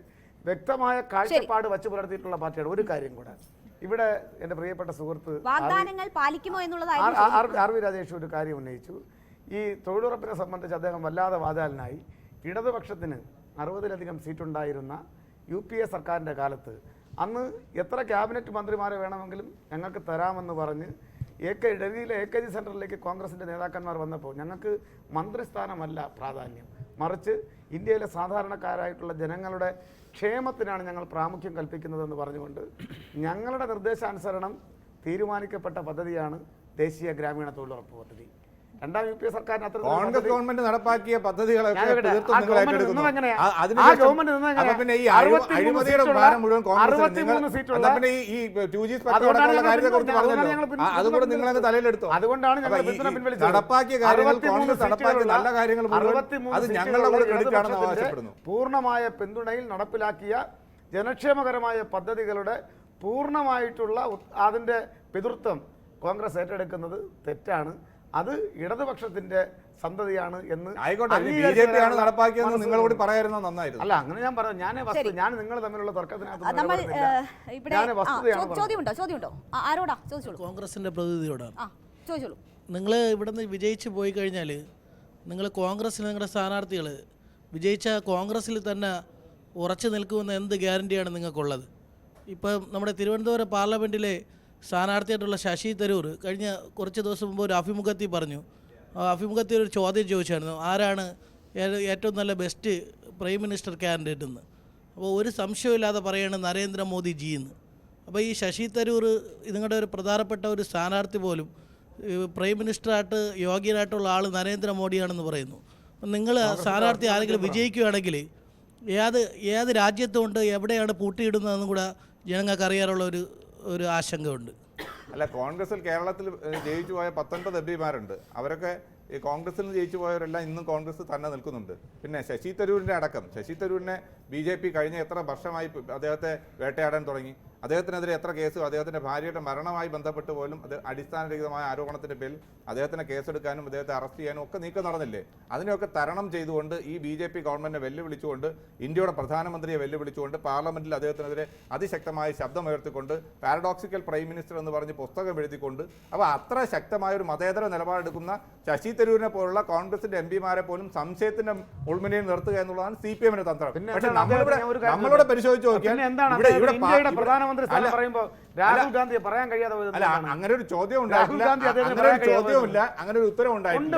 വ്യക്തമായ കാഴ്ചപ്പാട് വച്ചു പുലർത്തിയിട്ടുള്ള പാർട്ടിയാണ്. ഒരു കാര്യം കൂടെ, ഇവിടെ എൻ്റെ പ്രിയപ്പെട്ട സുഹൃത്ത് ആർ.വി. രാജേഷ് ഒരു കാര്യം ഉന്നയിച്ചു. ഈ തൊഴിലുറപ്പിനെ സംബന്ധിച്ച് അദ്ദേഹം വല്ലാതെ വാചാലനായി. ഇടതുപക്ഷത്തിന് 60-ലധികം സീറ്റുണ്ടായിരുന്ന UPA സർക്കാരിൻ്റെ കാലത്ത് അന്ന് എത്ര ക്യാബിനറ്റ് മന്ത്രിമാരെ വേണമെങ്കിലും ഞങ്ങൾക്ക് തരാമെന്ന് പറഞ്ഞ് ഡൽഹിയിലെ AKG സെൻറ്ററിലേക്ക് കോൺഗ്രസിൻ്റെ നേതാക്കന്മാർ വന്നപ്പോൾ ഞങ്ങൾക്ക് മന്ത്രിസ്ഥാനമല്ല പ്രാധാന്യം, മറിച്ച് ഇന്ത്യയിലെ സാധാരണക്കാരായിട്ടുള്ള ജനങ്ങളുടെ ക്ഷേമത്തിനാണ് ഞങ്ങൾ പ്രാമുഖ്യം കൽപ്പിക്കുന്നതെന്ന് പറഞ്ഞുകൊണ്ട് ഞങ്ങളുടെ നിർദ്ദേശാനുസരണം തീരുമാനിക്കപ്പെട്ട പദ്ധതിയാണ് ദേശീയ ഗ്രാമീണ തൊഴിലുറപ്പ് പദ്ധതി. 2ാം UPA സർക്കാരിന് കോൺഗ്രസ് ഗവൺമെന്റ് നടപ്പാക്കിയ പദ്ധതികളൊക്കെ അതുകൊണ്ടാണ് നടപ്പാക്കിയ നല്ല കാര്യങ്ങൾ പൂർണ്ണമായ പിന്തുണയിൽ നടപ്പിലാക്കിയ ജനക്ഷേമകരമായ പദ്ധതികളുടെ പൂർണ്ണമായിട്ടുള്ള അതിന്റെ പിതൃത്വം കോൺഗ്രസ് ഏറ്റെടുക്കുന്നത് തെറ്റാണ്. അത് ഇടതുപക്ഷത്തിന്റെ സന്തതിയാണ് എന്ന് നടപ്പാക്കിയെന്ന് നിങ്ങളോട് പറയായിരുന്നു നന്നായിരുന്നു. അല്ല, അങ്ങനെ ഞാൻ പറഞ്ഞു. ഞാൻ നിങ്ങൾ തമ്മിലുള്ള തർക്കത്തിനകത്ത് കോൺഗ്രസിന്റെ പ്രതിനിധിയോടാണ്. നിങ്ങൾ ഇവിടുന്ന് വിജയിച്ചു പോയി കഴിഞ്ഞാൽ നിങ്ങൾ കോൺഗ്രസിൽ നിങ്ങളുടെ സ്ഥാനാർത്ഥികൾ വിജയിച്ച കോൺഗ്രസിൽ തന്നെ ഉറച്ചു നിൽക്കുമെന്ന എന്ത് ഗ്യാരണ്ടിയാണ് നിങ്ങൾക്കുള്ളത്? ഇപ്പം നമ്മുടെ തിരുവനന്തപുരം പാർലമെൻറ്റിലെ സ്ഥാനാർത്ഥിയായിട്ടുള്ള ശശി തരൂർ കഴിഞ്ഞ കുറച്ച് ദിവസം മുമ്പ് ഒരു അഭിമുഖത്തിൽ പറഞ്ഞു. അഭിമുഖത്തിൽ ഒരു ചോദ്യം ചോദിച്ചായിരുന്നു, ആരാണ് ഏറ്റവും നല്ല ബെസ്റ്റ് പ്രൈം മിനിസ്റ്റർ കാൻഡിഡേറ്റ് എന്ന്. അപ്പോൾ ഒരു സംശയമില്ലാതെ പറയുകയാണ് നരേന്ദ്രമോദിജി എന്ന്. അപ്പോൾ ഈ ശശി തരൂർ നിങ്ങളുടെ ഒരു പ്രധാനപ്പെട്ട ഒരു സ്ഥാനാർത്ഥി പോലും പ്രൈം മിനിസ്റ്ററായിട്ട് യോഗ്യനായിട്ടുള്ള ആൾ നരേന്ദ്രമോദിയാണെന്ന് പറയുന്നു. നിങ്ങൾ സ്ഥാനാർത്ഥി ആരെങ്കിലും വിജയിക്കുകയാണെങ്കിൽ ഏത് രാജ്യത്തുകൊണ്ട് എവിടെയാണ് പൂട്ടിയിടുന്നതെന്നും കൂടെ ജനങ്ങൾക്ക് അറിയാനുള്ള ഒരു ആശങ്കയുണ്ട്. അല്ല, കോൺഗ്രസിൽ കേരളത്തിൽ ജയിച്ചു പോയ 19 എംപിമാരുണ്ട്. അവരൊക്കെ ഈ കോൺഗ്രസിൽ നിന്ന് ജയിച്ചു പോയവരെല്ലാം ഇന്നും കോൺഗ്രസ് തന്നെ നിൽക്കുന്നുണ്ട്. പിന്നെ ശശി തരൂരിൻ്റെ അടക്കം, ശശി തരൂരിനെ BJP കഴിഞ്ഞ എത്ര വർഷമായി അദ്ദേഹത്തെ വേട്ടയാടാൻ തുടങ്ങി. അദ്ദേഹത്തിനെതിരെ എത്ര കേസും, അദ്ദേഹത്തിൻ്റെ ഭാര്യയുടെ മരണവുമായി ബന്ധപ്പെട്ട് പോലും അത് അടിസ്ഥാനരഹിതമായ ആരോപണത്തിൻ്റെ പേരിൽ അദ്ദേഹത്തിനെ കേസെടുക്കാനും അദ്ദേഹത്തെ അറസ്റ്റ് ചെയ്യാനും ഒക്കെ നീക്കം നടന്നില്ലേ? അതിനെയൊക്കെ തരണം ചെയ്തുകൊണ്ട് ഈ BJP ഗവൺമെൻറ്റിനെ വെല്ലുവിളിച്ചുകൊണ്ട്, ഇന്ത്യയുടെ പ്രധാനമന്ത്രിയെ വെല്ലുവിളിച്ചുകൊണ്ട് പാർലമെൻറ്റിൽ അദ്ദേഹത്തിനെതിരെ അതിശക്തമായ ശബ്ദമുയർത്തിക്കൊണ്ട്, പാരഡോക്സിക്കൽ പ്രൈം മിനിസ്റ്റർ എന്ന് പറഞ്ഞ് പുസ്തകം എഴുതിക്കൊണ്ട്, അപ്പോൾ അത്ര ശക്തമായൊരു മതേതര നിലപാടെടുക്കുന്ന ശശി തരൂരിനെ പോലുള്ള കോൺഗ്രസിൻ്റെ MPമാരെ പോലും സംശയത്തിൻ്റെ ഉൾമുനയിൽ നിർത്തുക എന്നുള്ളതാണ് CPM-ന്റെ തന്ത്രം. പക്ഷേ നമ്മളിവിടെ പരിശോധിച്ച് നോക്കിയാൽ പ്രധാനമന്ത്രി രാഹുൽ ഗാന്ധിയെ പറയാൻ കഴിയാതെ അല്ല, അങ്ങനെ ഒരു ചോദ്യം ഉണ്ടായിട്ടില്ല, അങ്ങനെ ഒരു ചോദ്യമില്ല, അങ്ങനെ ഒരു ഉത്തരം ഉണ്ടായിട്ടില്ല.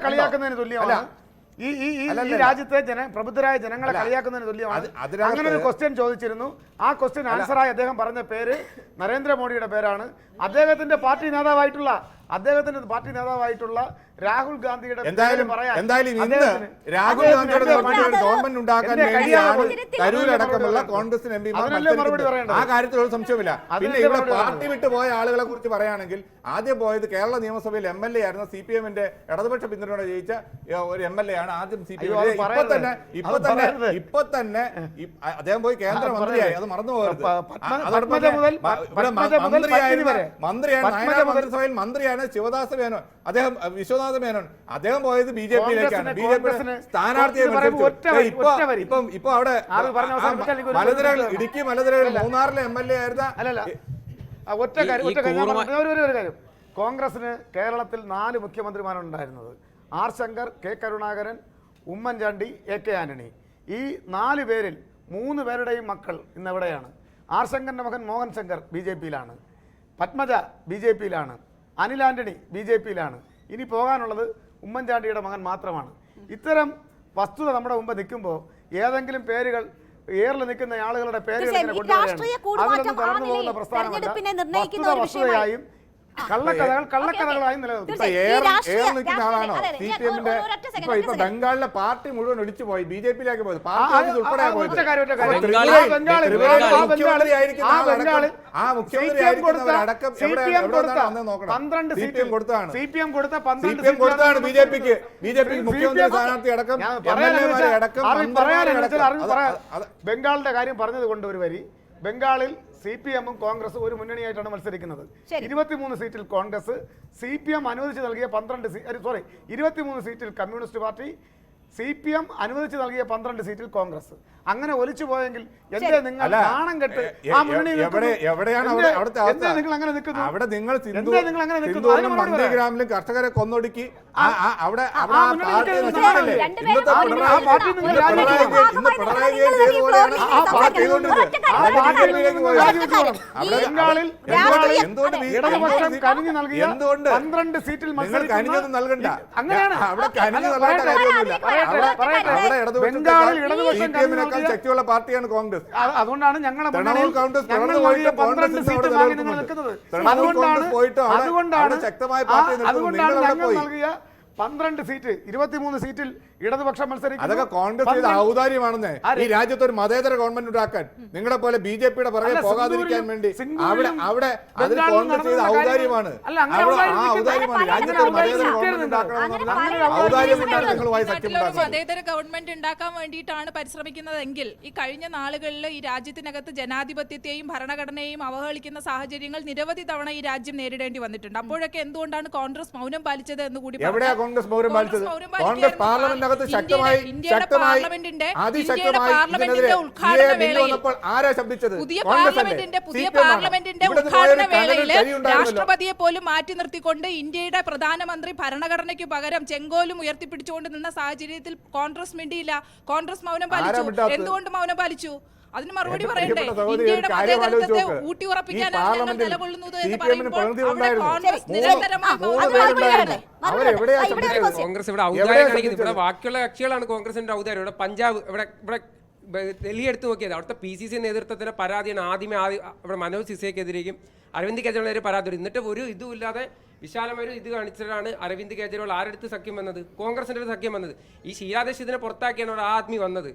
കളിയാക്കുന്നതിന് തുല്യമാണ്. ഈ രാജ്യത്തെ പ്രബുദ്ധരായ ജനങ്ങളെ കളിയാക്കുന്നതിന് തുല്യമാണ്. അങ്ങനെ ഒരു ക്വസ്റ്റ്യൻ ചോദിച്ചിരുന്നു. ആ ക്വസ്റ്റ്യൻ ആൻസറായി അദ്ദേഹം പറഞ്ഞ പേര് നരേന്ദ്രമോദിയുടെ പേരാണ്. അദ്ദേഹത്തിന്റെ പാർട്ടി നേതാവായിട്ടുള്ള രാഹുൽ ഗാന്ധിയുടെ എന്തായാലും ഇന്ന് രാഹുൽ ഗാന്ധിയുടെ ഗവൺമെന്റ് ഉണ്ടാക്കാൻ വേണ്ടിയാണ് തരൂരടക്കമുള്ള കോൺഗ്രസ് MPമാർ ആ കാര്യത്തിൽ ഒരു സംശയമില്ല. പിന്നെ ഇവിടെ പാർട്ടി വിട്ടു പോയ ആളുകളെ കുറിച്ച് പറയുകയാണെങ്കിൽ ആദ്യം പോയത് കേരള നിയമസഭയിൽ MLA ആയിരുന്ന CPM-ന്റെ ഇടതുപക്ഷ പിന്തുണയോടെ ജയിച്ച ഒരു MLA ആണ് ആദ്യം CPM. ഇപ്പൊ തന്നെ അദ്ദേഹം പോയി കേന്ദ്രമന്ത്രിയായി, അത് മറന്നു പോകരുത്. മന്ത്രിയാണ് വയനാട് മന്ത്രിസഭയിൽ മന്ത്രിയാണ് ശിവദാസ മേനോൻ, അദ്ദേഹം വിശ്വനാഥ മേനോൻ. അദ്ദേഹം പോയത് BJP-യിലേക്കാണ്. BJP സ്ഥാനാർത്ഥിയെ ഇപ്പൊ അവിടെ മലനിരകൾ, ഇടുക്കി മലനിരകൾ, മൂന്നാറിലെ MLA ആയിരുന്ന ഒരു കാര്യം, കോൺഗ്രസിന് കേരളത്തിൽ 4 മുഖ്യമന്ത്രിമാരുണ്ടായിരുന്നത്. R Shankar, K Karunakaran, Oommen Chandy, AK Antony. ഈ 4 പേരിൽ 3 പേരുടെയും മക്കൾ ഇന്ന് എവിടെയാണ്? ആർ ശങ്കറിന്റെ മകൻ മോഹൻ ശങ്കർ BJP-യിലാണ്, പത്മജ BJP-യിലാണ്, അനിൽ ആന്റണി BJP-യിലാണ്. ഇനി പോകാനുള്ളത് ഉമ്മൻചാണ്ടിയുടെ മകൻ മാത്രമാണ്. ഇത്തരം വസ്തുത നമ്മുടെ മുമ്പ് നിൽക്കുമ്പോൾ ഏതെങ്കിലും പേരുകൾ ഏറിൽ നിൽക്കുന്ന ആളുകളുടെ പേരുകൾ അതിലൊന്നും കടന്നു പോകുന്ന പ്രസ്ഥാനമല്ല. വസ്തുതയായും കള്ളക്കഥകളായും നിലനിൽക്കും. നിൽക്കുന്ന ആളാണോ CPM-ന്റെ? ഇപ്പൊ ബംഗാളിലെ പാർട്ടി മുഴുവൻ ഒടിച്ചു പോയി, BJP-ലേക്ക് പോയത്, പാർട്ടി ഉൾപ്പെടെ പോയത്. ആ മുഖ്യമന്ത്രി അടക്കം CPM കൊടുത്താണ് BJP മുഖ്യമന്ത്രി സ്ഥാനാർത്ഥി അടക്കം MLA-മാരെ അടക്കം. ബംഗാളിന്റെ കാര്യം പറഞ്ഞത് കൊണ്ട് ഒരു വരി, ബംഗാളിൽ CPM-ഉം കോൺഗ്രസും ഒരു മുന്നണിയായിട്ടാണ് മത്സരിക്കുന്നത്. 23 സീറ്റിൽ കോൺഗ്രസ്, CPM അനുവദിച്ച് നൽകിയ 23 സീറ്റിൽ കമ്മ്യൂണിസ്റ്റ് പാർട്ടി, CPM അനുവദിച്ച് നൽകിയ 12 സീറ്റിൽ കോൺഗ്രസ്. അങ്ങനെ ഒലിച്ചു പോയെങ്കിൽ എന്റെ നിങ്ങൾ നാണം കെട്ട് ആ മുന്നണി നിങ്ങൾ അങ്ങനെ നിൽക്കുന്നു. അവിടെ നിങ്ങൾ മന്ത്രിഗ്രാമിലും കർഷകരെ കൊന്നൊടുക്കി അവിടെ ഇടതുപക്ഷം കനിഞ്ഞു നൽകിയ 12 സീറ്റിൽ നൽകണ്ട. അങ്ങനെയാണ് ബംഗാളിൽ ഇടതുപക്ഷം ശക്തിയുള്ള പാർട്ടിയാണ് കോൺഗ്രസ്. അതുകൊണ്ടാണ് ഞങ്ങളെ തൃണമൂൽ കോൺഗ്രസ് നൽകിയ 12 സീറ്റ് 23 സീറ്റിൽ ഇടതുപക്ഷം മത്സരിക്കും. അതൊക്കെ കോൺഗ്രസ് ഔദാര്യമാണെന്ന്. ഈ രാജ്യത്ത് ഒരു മതേതര ഗവൺമെന്റ് ഉണ്ടാക്കാൻ നിങ്ങളെ പോലെ BJP-യുടെ പുറകെ പോകാതിരിക്കാൻ വേണ്ടി അവിടെ അത് കോൺഗ്രസ് ചെയ്ത ഔദാര്യമാണ്. രാജ്യത്ത് ഒരു മതേതര ഗവൺമെന്റ് ഉണ്ടാക്കണം. മതേതര ഗവൺമെന്റ് ഉണ്ടാക്കാൻ വേണ്ടിയിട്ടാണ് പരിശ്രമിക്കുന്നതെങ്കിൽ ഈ കഴിഞ്ഞ നാളുകളിൽ ഈ രാജ്യത്തിനകത്ത് ജനാധിപത്യത്തെയും ഭരണഘടനയെയും അവഹേളിക്കുന്ന സാഹചര്യങ്ങൾ നിരവധി തവണ ഈ രാജ്യം നേരിടേണ്ടി വന്നിട്ടുണ്ട്. അപ്പോഴൊക്കെ എന്തുകൊണ്ടാണ് കോൺഗ്രസ് മൗനം പാലിച്ചത് എന്ന് കൂടി കോൺഗ്രസ് മൗനം പാലിച്ചത്? കോൺഗ്രസ് പാർലമെന്റിനകത്ത് ശക്തമായി ആരാ ശബ്ദിച്ചത്? പുതിയ പാർലമെന്റിന്റെ ഉദ്ഘാടന വേളയിൽ രാഷ്ട്രപതിയെ പോലും മാറ്റി നിർത്തിക്കൊണ്ട് ഇന്ത്യയുടെ പ്രധാനമന്ത്രി ഭരണഘടനയ്ക്ക് പകരം ചെങ്കോലും ഉയർത്തിപ്പിടിച്ചുകൊണ്ട് നിന്ന സാഹചര്യത്തിൽ കോൺഗ്രസ് മിണ്ടിയില്ല. കോൺഗ്രസ് മൗനം പാലിച്ചു. എന്തുകൊണ്ട് മൗനം പാലിച്ചു? അതിന് മറുപടി പറയണ്ടേ? ഇന്ത്യയുടെ മതേതരത്വത്തെ ഊട്ടി ഉറപ്പിക്കാനാണ് ഞങ്ങൾ നിലകൊള്ളുന്നത് എന്ന് പറയുമ്പോൾ അവിടെ കോൺഗ്രസ് നിരന്തരമായി കോൺഗ്രസ് ഇവിടെ ഔദാര്യം കാണിക്കുന്നത്. ഇവിടെ ബാക്കിയുള്ള കക്ഷികളാണ് കോൺഗ്രസിന്റെ ഔദാര്യം. ഇവിടെ പഞ്ചാബ്, ഇവിടെ ഡൽഹി എടുത്ത് നോക്കിയത് അവിടുത്തെ PCC നേതൃത്വത്തിൻ്റെ പരാതിയാണ് ആദ്യമേ അവിടെ മനോജ് സിസോയ്ക്കെതിരെയും അരവിന്ദ് കെജ്രിവാളിനെതിരെ പരാതി. എന്നിട്ട് ഒരു ഇതുമില്ലാതെ വിശാലമായ ഇത് കാണിച്ചിട്ടാണ് അരവിന്ദ് കെജ്രിവാൾ ആരെടുത്ത് സഖ്യം വന്നത്? കോൺഗ്രസിൻ്റെ അടുത്ത് സഖ്യം വന്നത്. ഈ ഷീലാ ദീക്ഷിതിനെ പുറത്താക്കിയാണ് അവിടെ ആദ്മി വന്നത്.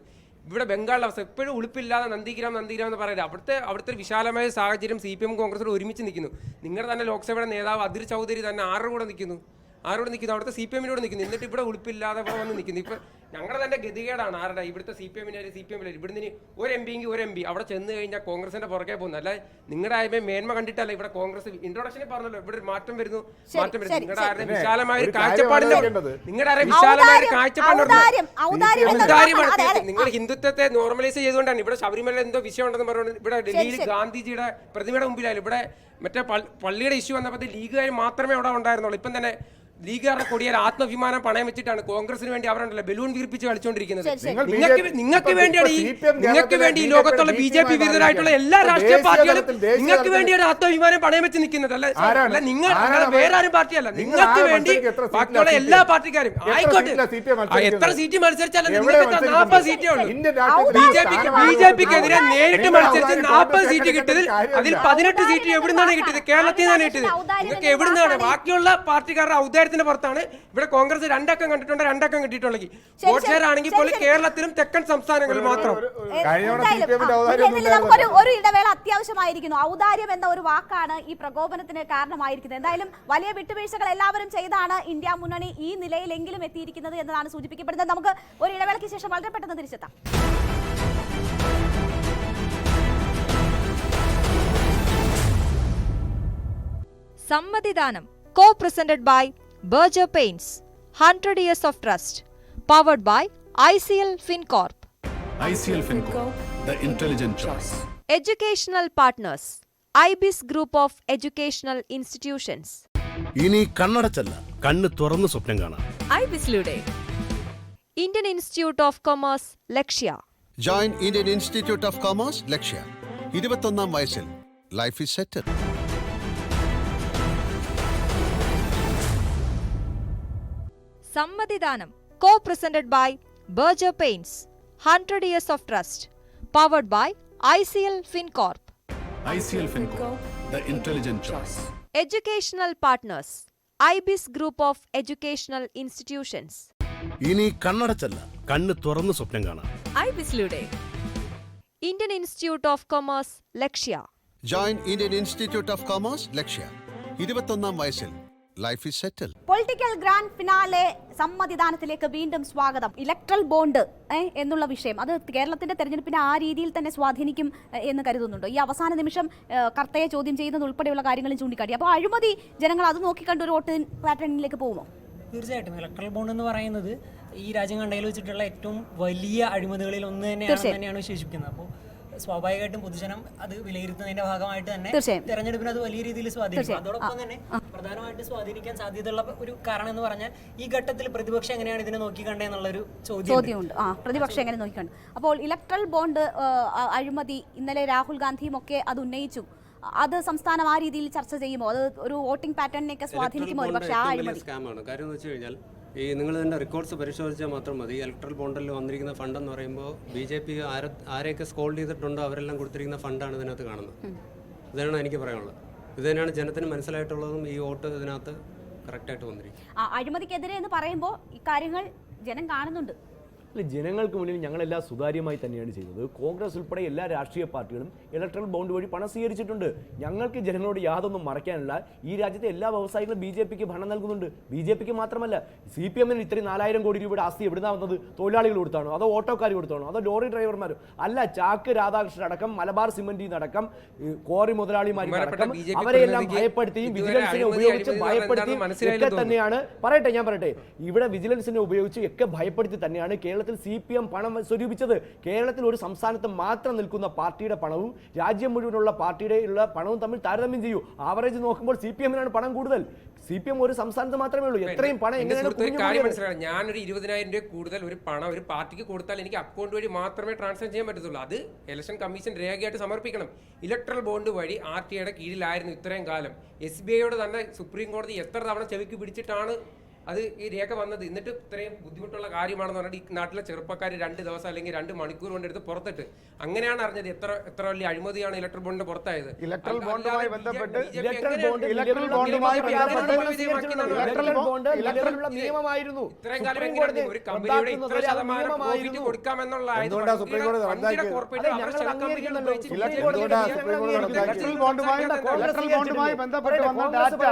ഇവിടെ ബംഗാളിലെ അവസ്ഥ എപ്പോഴും ഉളുപ്പില്ലാതെ നന്ദിഗ്രാം എന്ന് പറയുന്നത്. അവിടുത്തെ വിശാലമായ സാഹചര്യം CPM കോൺഗ്രസിൽ ഒരുമിച്ച് നിൽക്കുന്നു. നിങ്ങളുടെ തന്നെ ലോക്സഭയുടെ നേതാവ് അധിർ ചൗധരി തന്നെ ആരുടെ കൂടെ നിൽക്കുന്നു? അവിടുത്തെ CPM-നോട് നിൽക്കുന്നു. എന്നിട്ട് ഇവിടെ ഉളുപ്പില്ലാതെ ഇവിടെ വന്ന് നിൽക്കുന്നു. ഇപ്പം ഞങ്ങളുടെ തന്നെ ഗതികേടാണ് ആരുടെ ഇവിടുത്തെ CPM-ലെ ഇവിടുന്ന് ഇനി ഒരു MP അവിടെ ചെന്ന് കഴിഞ്ഞാൽ കോൺഗ്രസിന്റെ പുറകെ പോകുന്നു. അല്ല നിങ്ങളുടെ ആയ മേന്മ കണ്ടിട്ടല്ല ഇവിടെ കോൺഗ്രസ് ഇൻട്രോഡക്ഷനിൽ പറഞ്ഞല്ലോ ഇവിടെ ഒരു മാറ്റം വരുന്നു. നിങ്ങളുടെ ആരുടെ വിശാലമായ ഒരു കാഴ്ചപ്പാടിന്റെ നിങ്ങൾ ഹിന്ദുത്വത്തെ നോർമലൈസ് ചെയ്തുകൊണ്ടാണ് ഇവിടെ ശബരിമല എന്തോ വിഷയം ഉണ്ടെന്ന് പറഞ്ഞുകൊണ്ട് ഇവിടെ ഡൽഹിയിൽ ഗാന്ധിജിയുടെ പ്രതിമയുടെ മുമ്പിലായാലും ഇവിടെ മറ്റേ പള്ളിയുടെ ഇഷ്യൂ വന്നപ്പോൾ ലീഗുകാർ മാത്രമേ അവിടെ ഉണ്ടായിരുന്നുള്ളൂ. ഇപ്പം തന്നെ ലീഗുകാരുടെ കൊടിയാൽ ആത്മാഭിമാനം പണയം വെച്ചിട്ടാണ് കോൺഗ്രസിന് വേണ്ടി അവരുണ്ടല്ലോ ബലൂൺ വീർപ്പിച്ച് കളിച്ചുകൊണ്ടിരിക്കുന്നത്. നിങ്ങൾക്ക് വേണ്ടി ഈ ലോകത്തുള്ള BJP വിരുദ്ധരായിട്ടുള്ള എല്ലാ രാഷ്ട്രീയ പാർട്ടികളും നിങ്ങൾക്ക് വേണ്ടിയാണ് ആത്മാഭിമാനം പണയം വെച്ച് നിൽക്കുന്നത്. അല്ല നിങ്ങൾ വേറെ ആരും പാർട്ടിയല്ല, നിങ്ങൾക്ക് വേണ്ടി ബാക്കിയുള്ള എല്ലാ പാർട്ടിക്കാരും ആയിക്കോട്ടെ. എത്ര സീറ്റ് മത്സരിച്ചാലും നിങ്ങൾക്ക് 40 സീറ്റേ ഉള്ളൂ. BJPക്കെതിരെ നേരിട്ട് മത്സരിച്ച് 40 സീറ്റ് കിട്ടിയതിൽ അതിൽ 18 സീറ്റ് എവിടുന്നാണ് കിട്ടിയത്? കേരളത്തിൽ നിന്നാണ് കിട്ടിയത്. നിങ്ങൾക്ക് എവിടുന്നാണ്? ബാക്കിയുള്ള പാർട്ടിക്കാരുടെ ഔദാര്യത്തിന്റെ പുറത്താണ് ഇവിടെ കോൺഗ്രസ് 2 അക്കം കണ്ടിട്ടുണ്ട്, 2 അക്കം കിട്ടിയിട്ടുള്ളത്. വോട്ട് ഷെയർ ആണെങ്കിൽ പോലും കേരളത്തിലും തെക്കൻ സംസ്ഥാനങ്ങളിൽ മാത്രം. ഒരു ഇടവേള അത്യാവശ്യമായിരിക്കുന്നു. ഔദാര്യം എന്ന ഒരു വാക്കാണ് ഈ പ്രകോപനത്തിന് കാരണമായിരിക്കുന്നത്. എന്തായാലും വലിയ വിട്ടുവീഴ്ചകൾ എല്ലാവരും ചെയ്താണ് ഇന്ത്യ മുന്നണി ഈ നിലയിലെങ്കിലും എത്തിയിരിക്കുന്നത് എന്നതാണ് സൂചിപ്പിക്കപ്പെടുന്നത്. നമുക്ക് ഒരു ഇടവേളയ്ക്ക് ശേഷം വളരെ പെട്ടെന്ന് തിരിച്ചെത്താം. സമ്മതിദാനം co-presented by Berger Paints, 100 years of trust, powered by ICL FinCorp. ICL FinCorp, the intelligent choice. Educational partners, IBIS Group of Educational Institutions. ഇനി കണ്ണടച്ചല്ല, കണ്ണ് തുറന്ന് സ്വപ്നം കാണാം. IBIS-ലൂടെ Indian Institute of Commerce, Lakshya. Join Indian Institute of Commerce Lakshya. 21ാം വയസ്സിൽ ലൈഫ് ഈസ് സെറ്റിൽ. സമ്മതിദാനം co-presented by Berger Paints, 100 years of trust, powered by ICL FinCorp. ICL FinCorp, the intelligent choice. Educational partners, IBIS Group of Educational Institutions. ഇനി കണ്ണടച്ചല്ല, കണ്ണ് തുറന്ന് സ്വപ്നം കാണാം. IBIS-ലൂടെ Indian Institute of Commerce, Lakshya. Join Indian Institute of Commerce Lakshya. 21ാം വയസ്സിൽ life is settle. Political grand finale സമ്മതിദാനത്തിലേക്ക് വീണ്ടും സ്വാഗതം. ഇലക്ട്രൽ ബോണ്ട് എന്നുള്ള വിഷയം അത് കേരളത്തിന്റെ തെരഞ്ഞെടുപ്പിനെ ആ രീതിയിൽ തന്നെ സ്വാധീനിക്കും എന്ന് കരുതുന്നുണ്ടോ? ഈ അവസാന നിമിഷം കർത്തയെ ചോദ്യം ചെയ്യുന്നത് ഉൾപ്പെടെയുള്ള കാര്യങ്ങളും ചൂണ്ടിക്കാട്ടി. അപ്പോൾ അഴിമതി ജനങ്ങൾ അത് നോക്കിക്കണ്ട് ഒരു വോട്ട് പാറ്റേണിലേക്ക് പോകുമോ? തീർച്ചയായിട്ടും. ഇലക്ട്രൽ ബോണ്ട് എന്ന് പറയുന്നത് ഈ രാജ്യം കണ്ടതിൽ വെച്ചിട്ടുള്ള ഏറ്റവും വലിയ അഴിമതികളിൽ ഒന്ന് തന്നെയാണ് വിശേഷിപ്പിക്കുന്നത്. അപ്പോൾ സ്വാഭാവികമായിട്ടും പൊതുജനം അത് വിലയിരുത്തുന്നതിന്റെ ഭാഗമായിട്ട് തന്നെ തെരഞ്ഞെടുപ്പിന് അത് വലിയ രീതിയിൽ സ്വാധീനിക്കും. അതോടൊപ്പം തന്നെ പ്രധാനമായിട്ട് സ്വാധീനിക്കാൻ സാധ്യതയുള്ള ഒരു കാരണം എന്ന് പറഞ്ഞാൽ ഈ ഘട്ടത്തിൽ പ്രതിപക്ഷം എങ്ങനെയാണ് ഇതിനെ നോക്കിക്കണ്ടെന്നുള്ളൊരു ചോദ്യമുണ്ട്. പ്രതിപക്ഷം എങ്ങനെ നോക്കിക്കണ്ടു? അപ്പോൾ ഇലക്ട്രൽ ബോണ്ട് അഴിമതി ഇന്നലെ രാഹുൽ ഗാന്ധിയും ഒക്കെ അത് ഉന്നയിച്ചു. അത് സംസ്ഥാനം ആ രീതിയിൽ ചർച്ച ചെയ്യുമോ? അത് ഒരു വോട്ടിംഗ് പാറ്റേണിനെയൊക്കെ സ്വാധീനിക്കുമോ? പക്ഷേ ആ അഴിമതി സ്കാമാണ്. കാര്യം എന്ന് വെച്ച് കഴിഞ്ഞാൽ ഈ നിങ്ങൾ ഇതിൻ്റെ റെക്കോർഡ്സ് പരിശോധിച്ചാൽ മാത്രം മതി. ഇലക്ട്രൽ ബോണ്ടിൽ വന്നിരിക്കുന്ന ഫണ്ട് എന്ന് പറയുമ്പോൾ BJP ആരെയൊക്കെ സ്കോൾഡ് ചെയ്തിട്ടുണ്ടോ അവരെല്ലാം കൊടുത്തിരിക്കുന്ന ഫണ്ടാണ് ഇതിനകത്ത് കാണുന്നത്. ഇതാണ് എനിക്ക് പറയാനുള്ളത്. ഇത് തന്നെയാണ് ജനത്തിന് മനസ്സിലായിട്ടുള്ളതും ഈ വോട്ട് ഇതിനകത്ത് കറക്റ്റായിട്ട് വന്നിരിക്കും. അഴിമതിക്കെതിരെ എന്ന് പറയുമ്പോൾ ഇക്കാര്യങ്ങൾ ജനം കാണുന്നുണ്ട്. അല്ല, ജനങ്ങൾക്ക് മുന്നിൽ ഞങ്ങളെല്ലാം സുതാര്യമായി തന്നെയാണ് ചെയ്തത്. കോൺഗ്രസ് ഉൾപ്പെടെ എല്ലാ രാഷ്ട്രീയ പാർട്ടികളും ഇലക്ട്രൽ ബോണ്ട് വഴി പണം സ്വീകരിച്ചിട്ടുണ്ട്. ഞങ്ങൾക്ക് ജനങ്ങളോട് യാതൊന്നും മറയ്ക്കാനില്ല. ഈ രാജ്യത്തെ എല്ലാ വ്യവസായികളും BJPക്ക് ഭരണം നൽകുന്നുണ്ട്. BJPക്ക് മാത്രമല്ല, CPM-ന് ഇത്രയും 4000 കോടി രൂപയുടെ ആസ്തി എവിടുന്നാ വന്നത്? തൊഴിലാളികൾ കൊടുത്താണോ, അതോ ഓട്ടോക്കാർ കൊടുത്താണോ, അതോ ലോറി ഡ്രൈവർമാരും? അല്ല, ചാക്ക് രാധാകൃഷ്ണൻ അടക്കം, മലബാർ സിമന്റിൽ അടക്കം, കോറി മുതലാളിമാരടക്കം അവരെല്ലാം ഭയപ്പെടുത്തിയും വിജിലൻസിനെ ഉപയോഗിച്ച് ഭയപ്പെടുത്തിയും ഒക്കെ തന്നെയാണ്. ഞാൻ പറയട്ടെ, ഇവിടെ വിജിലൻസിനെ ഉപയോഗിച്ച് ഒക്കെ ഭയപ്പെടുത്തി തന്നെയാണ് കേരളത്തിൽ CPM പണം സ്വരൂപിച്ചത്. കേരളത്തിൽ ഒരു സംസ്ഥാനത്ത് മാത്രം നിൽക്കുന്ന പാർട്ടിയുടെ പണവും രാജ്യം മുഴുവനുള്ള പാർട്ടിയുടെ ഉള്ള പണവും തമ്മിൽ താരതമ്യം ചെയ്യൂ. ആവറേജ് നോക്കുമ്പോൾ CPM-നാണ് പണം കൂടുതൽ. CPM ഒരു സംസ്ഥാനത്ത് മാത്രമേ ഉള്ളൂ. എത്രയും പണം എങ്ങനെയാണ്? ഞാനൊരു 20,000 രൂപ കൂടുതൽ ഒരു പണം ഒരു പാർട്ടിക്ക് കൊടുത്താൽ എനിക്ക് അക്കൗണ്ട് വഴി മാത്രമേ ട്രാൻസ്ഫർ ചെയ്യാൻ പറ്റത്തുള്ളൂ. അത് ഇലക്ഷൻ കമ്മീഷൻ രേഖയായിട്ട് സമർപ്പിക്കണം. ഇലക്ട്രൽ ബോണ്ട് വഴി RTIയുടെ കീഴിലായിരുന്നു ഇത്രയും കാലം. SBIയോട് തന്നെ സുപ്രീം കോടതി എത്ര തവണ ചെവിക്ക് പിടിച്ചിട്ടാണ് അത് ഈ രേഖ വന്നത്. എന്നിട്ട് ഇത്രയും ബുദ്ധിമുട്ടുള്ള കാര്യമാണെന്ന് പറഞ്ഞിട്ട് ഈ നാട്ടിലെ ചെറുപ്പക്കാർ 2 ദിവസം അല്ലെങ്കിൽ 2 മണിക്കൂർ കൊണ്ടെടുത്ത് പുറത്തിട്ട് അങ്ങനെയാണ് അറിഞ്ഞത് എത്ര വലിയ അഴിമതിയാണ് ഇലക്ട്രൽ ബോണ്ടിന്റെ പുറത്തായത്. ഇലക്ട്രൽ ബോണ്ടുമായി ബന്ധപ്പെട്ട് നിയമമായിരുന്നു. ഇത്രയും കാലം എങ്ങനെയാണ് ഒരു കമ്പനിയുടെ ഇത്ര ശതമാനം പ്രോഫിറ്റ് കൊടുക്കാമെന്നുള്ള ബോണ്ടുമായി ബന്ധപ്പെട്ട് വന്ന ഡാറ്റ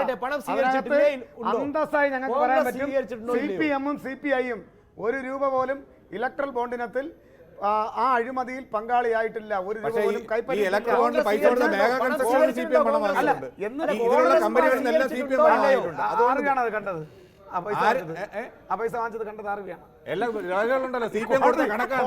അന്തസ്സായി ഞങ്ങൾക്ക് പറയാൻ പറ്റും. CPM-ഉം CPI-യും ₹1 പോലും ഇലക്ട്രൽ ബോണ്ടിനത്തിൽ ആ അഴിമതിയിൽ പങ്കാളിയായിട്ടില്ല. ഒരു രൂപ പോലും ആറുകയാണ് അത് കണ്ടത്. ആ പൈസ വാങ്ങിച്ചത് കണ്ടത് ആറുകയാണ്. എല്ലാ രേഖകളുണ്ടല്ലോ. CPM കൊടുത്ത കണക്കാണ്.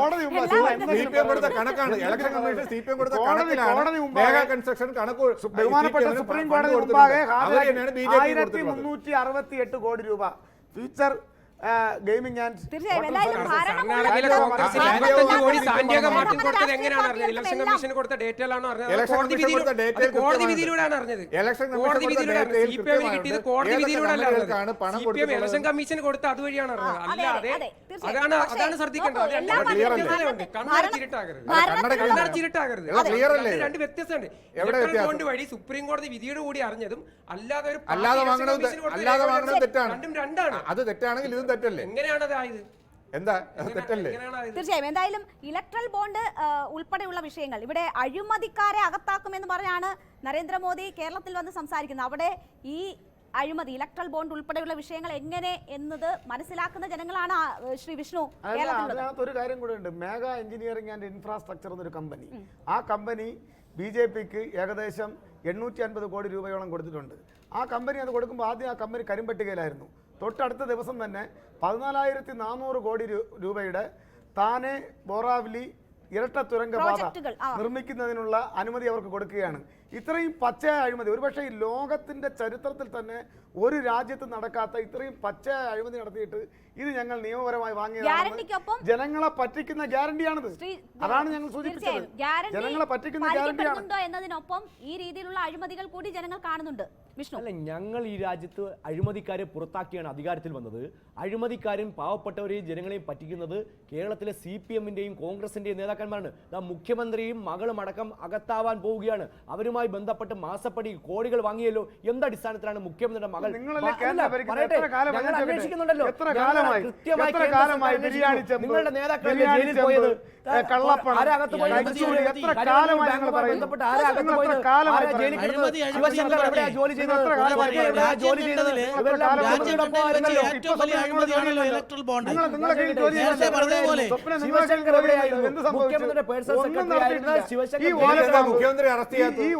CPM കൊടുത്ത കണക്കാണ്. ഇലക്ഷൻ കമ്മീഷൻ CPM കൊടുത്ത കണക്കിലാണ് മേഘ കൺസ്ട്രക്ഷൻ കണക്ക് ബഹുമാനപ്പെട്ട സുപ്രീം കോടതി മുമ്പാകെ 1368 കോടി രൂപ ഫ്യൂച്ചർ ഗെയിമിംഗ് ആൻഡ് കർണാടകയിലെ കോൺഗ്രസ് 25 കോടി സാന്ത്യാഗ മാർട്ടിൻ കൊടുത്തത് എങ്ങനെയാണ് അറിഞ്ഞത്? ഇലക്ഷൻ കമ്മീഷൻ കൊടുത്ത ഡേറ്റയിലാണോ അറിഞ്ഞത്? കോടതി വിധിയിലൂടെയാണ് അറിഞ്ഞത്. കോടതി വിധിയിലൂടെ CPM കിട്ടിയത് കോടതി വിധിയിലൂടെ അല്ല. CPM ഇലക്ഷൻ കമ്മീഷൻ കൊടുത്ത അതുവഴിയാണ് അറിഞ്ഞത്. അല്ലാതെ അതാണ് ശ്രദ്ധിക്കേണ്ടത്. ചിരട്ടാകരുത്. രണ്ട് വ്യത്യസ്തമുണ്ട്. ഇലക്ട്രൽ ബോണ്ട് വഴി സുപ്രീം കോടതി വിധിയുടെ കൂടി അറിഞ്ഞതും അല്ലാതെ രണ്ടും രണ്ടാണ്. അത് തെറ്റാണെങ്കിൽ ഇതും തെറ്റല്ലേ? എങ്ങനെയാണത് എന്താ തെറ്റല്ലേ? തീർച്ചയായും. എന്തായാലും ഇലക്ട്രൽ ബോണ്ട് ഉൾപ്പെടെയുള്ള വിഷയങ്ങൾ ഇവിടെ അഴിമതിക്കാരെ അകത്താക്കുമെന്ന് പറഞ്ഞാണ് നരേന്ദ്രമോദി കേരളത്തിൽ വന്ന് സംസാരിക്കുന്നത്. അവിടെ ഈ അഴിമതി ഇലക്ട്രൽ ബോണ്ട് ഉൾപ്പെടെയുള്ള വിഷയങ്ങൾ എങ്ങനെ എന്നത് മനസ്സിലാക്കുന്ന ജനങ്ങളാണ് ശ്രീ വിഷ്ണു. അതിനകത്ത് ഒരു കാര്യം കൂടെ ഉണ്ട്. മേഘ എഞ്ചിനീയറിംഗ് ആൻഡ് ഇൻഫ്രാസ്ട്രക്ചർ എന്നൊരു കമ്പനി, ആ കമ്പനി BJPക്ക് ഏകദേശം 850 കോടി രൂപയോളം കൊടുത്തിട്ടുണ്ട്. ആ കമ്പനി അത് കൊടുക്കുമ്പോൾ ആദ്യം ആ കമ്പനി കരിമ്പട്ടികയിലായിരുന്നു. തൊട്ടടുത്ത ദിവസം തന്നെ 14,400 കോടി രൂപയുടെ താനെ ബോറാവലി ഇരട്ട തുരങ്കപാത നിർമ്മിക്കുന്നതിനുള്ള അനുമതി അവർക്ക് കൊടുക്കുകയാണ്. ഇത്രയും പച്ചയായ അഴിമതി ഒരുപക്ഷെ ഈ ലോകത്തിന്റെ ചരിത്രത്തിൽ തന്നെ ഒരു രാജ്യത്ത് നടക്കാത്ത ഇത്രയും പച്ചയായ അഴിമതി നടത്തിയിട്ട് ഇത് ഞങ്ങൾ നിയമപരമായി വാങ്ങിയതാണ്. ജനങ്ങളെ പറ്റിക്കുന്ന ഗ്യാരണ്ടിയാണിത്. അതാണ് ഞങ്ങൾ സൂചിപ്പിച്ചത്. ജനങ്ങളെ പറ്റിക്കുന്ന ഗ്യാരണ്ടിയാണ് എന്നതിനൊപ്പം ഈ രീതിയിലുള്ള അഴിമതികൾ കൂടി ജനങ്ങൾ കാണുന്നുണ്ട്. വിഷ്ണു, അല്ല, ഞങ്ങൾ ഈ രാജ്യത്ത് അഴിമതിക്കാരെ പുറത്താക്കിയാണ് അധികാരത്തിൽ വന്നത്. അഴിമതിക്കാരും പാവപ്പെട്ടവരെയും ജനങ്ങളെയും പറ്റിക്കുന്നത് കേരളത്തിലെ CPM-ന്റെയും കോൺഗ്രസിന്റെയും നേതാക്കന്മാരാണ്. മുഖ്യമന്ത്രിയും മകളും അടക്കം അകത്താവാൻ പോവുകയാണ്. അവരുമായി ബന്ധപ്പെട്ട് മാസപ്പടി കോടികൾ വാങ്ങിയല്ലോ. എന്തടിസ്ഥാനത്തിലാണ് മുഖ്യമന്ത്രിയുടെ മകൾ അന്വേഷിക്കുന്നുണ്ടല്ലോ? നിങ്ങളുടെ നേതാക്കൾ ജയിലിൽ പോയത് ശിവശങ്കർ എവിടെയാ ജോലി ചെയ്തത്? ശിവശങ്കർ എവിടെയായിരുന്നു? മുഖ്യമന്ത്രിയുടെ പേഴ്സണൽ സെക്രട്ടറി ആയിരുന്ന ശിവശങ്കർ മുഖ്യമന്ത്രി അറസ്റ്റ് ചെയ്യാത്ത ഈ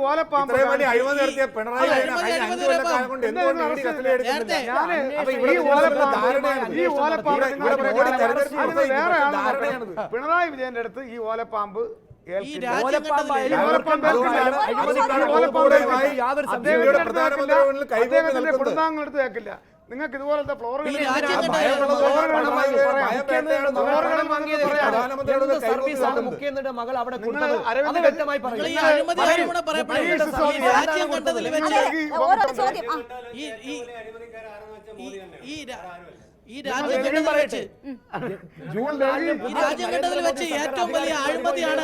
അഴിമതി നടത്തിയ പിണറായി പിണറായി വിജയന്റെ അടുത്ത് ഈ ഓലപ്പാമ്പ് എടുത്ത് കേൾക്കില്ല. നിങ്ങൾക്ക് ഇതുപോലത്തെ ഫ്ലോറുകൾ മുഖ്യമന്ത്രിയുടെ മകൾ അവിടെ വ്യക്തമായി പറഞ്ഞു. ഈ രാജ്യഘട്ടത്തിൽ വെച്ച് ഏറ്റവും വലിയ അഴിമതിയാണ്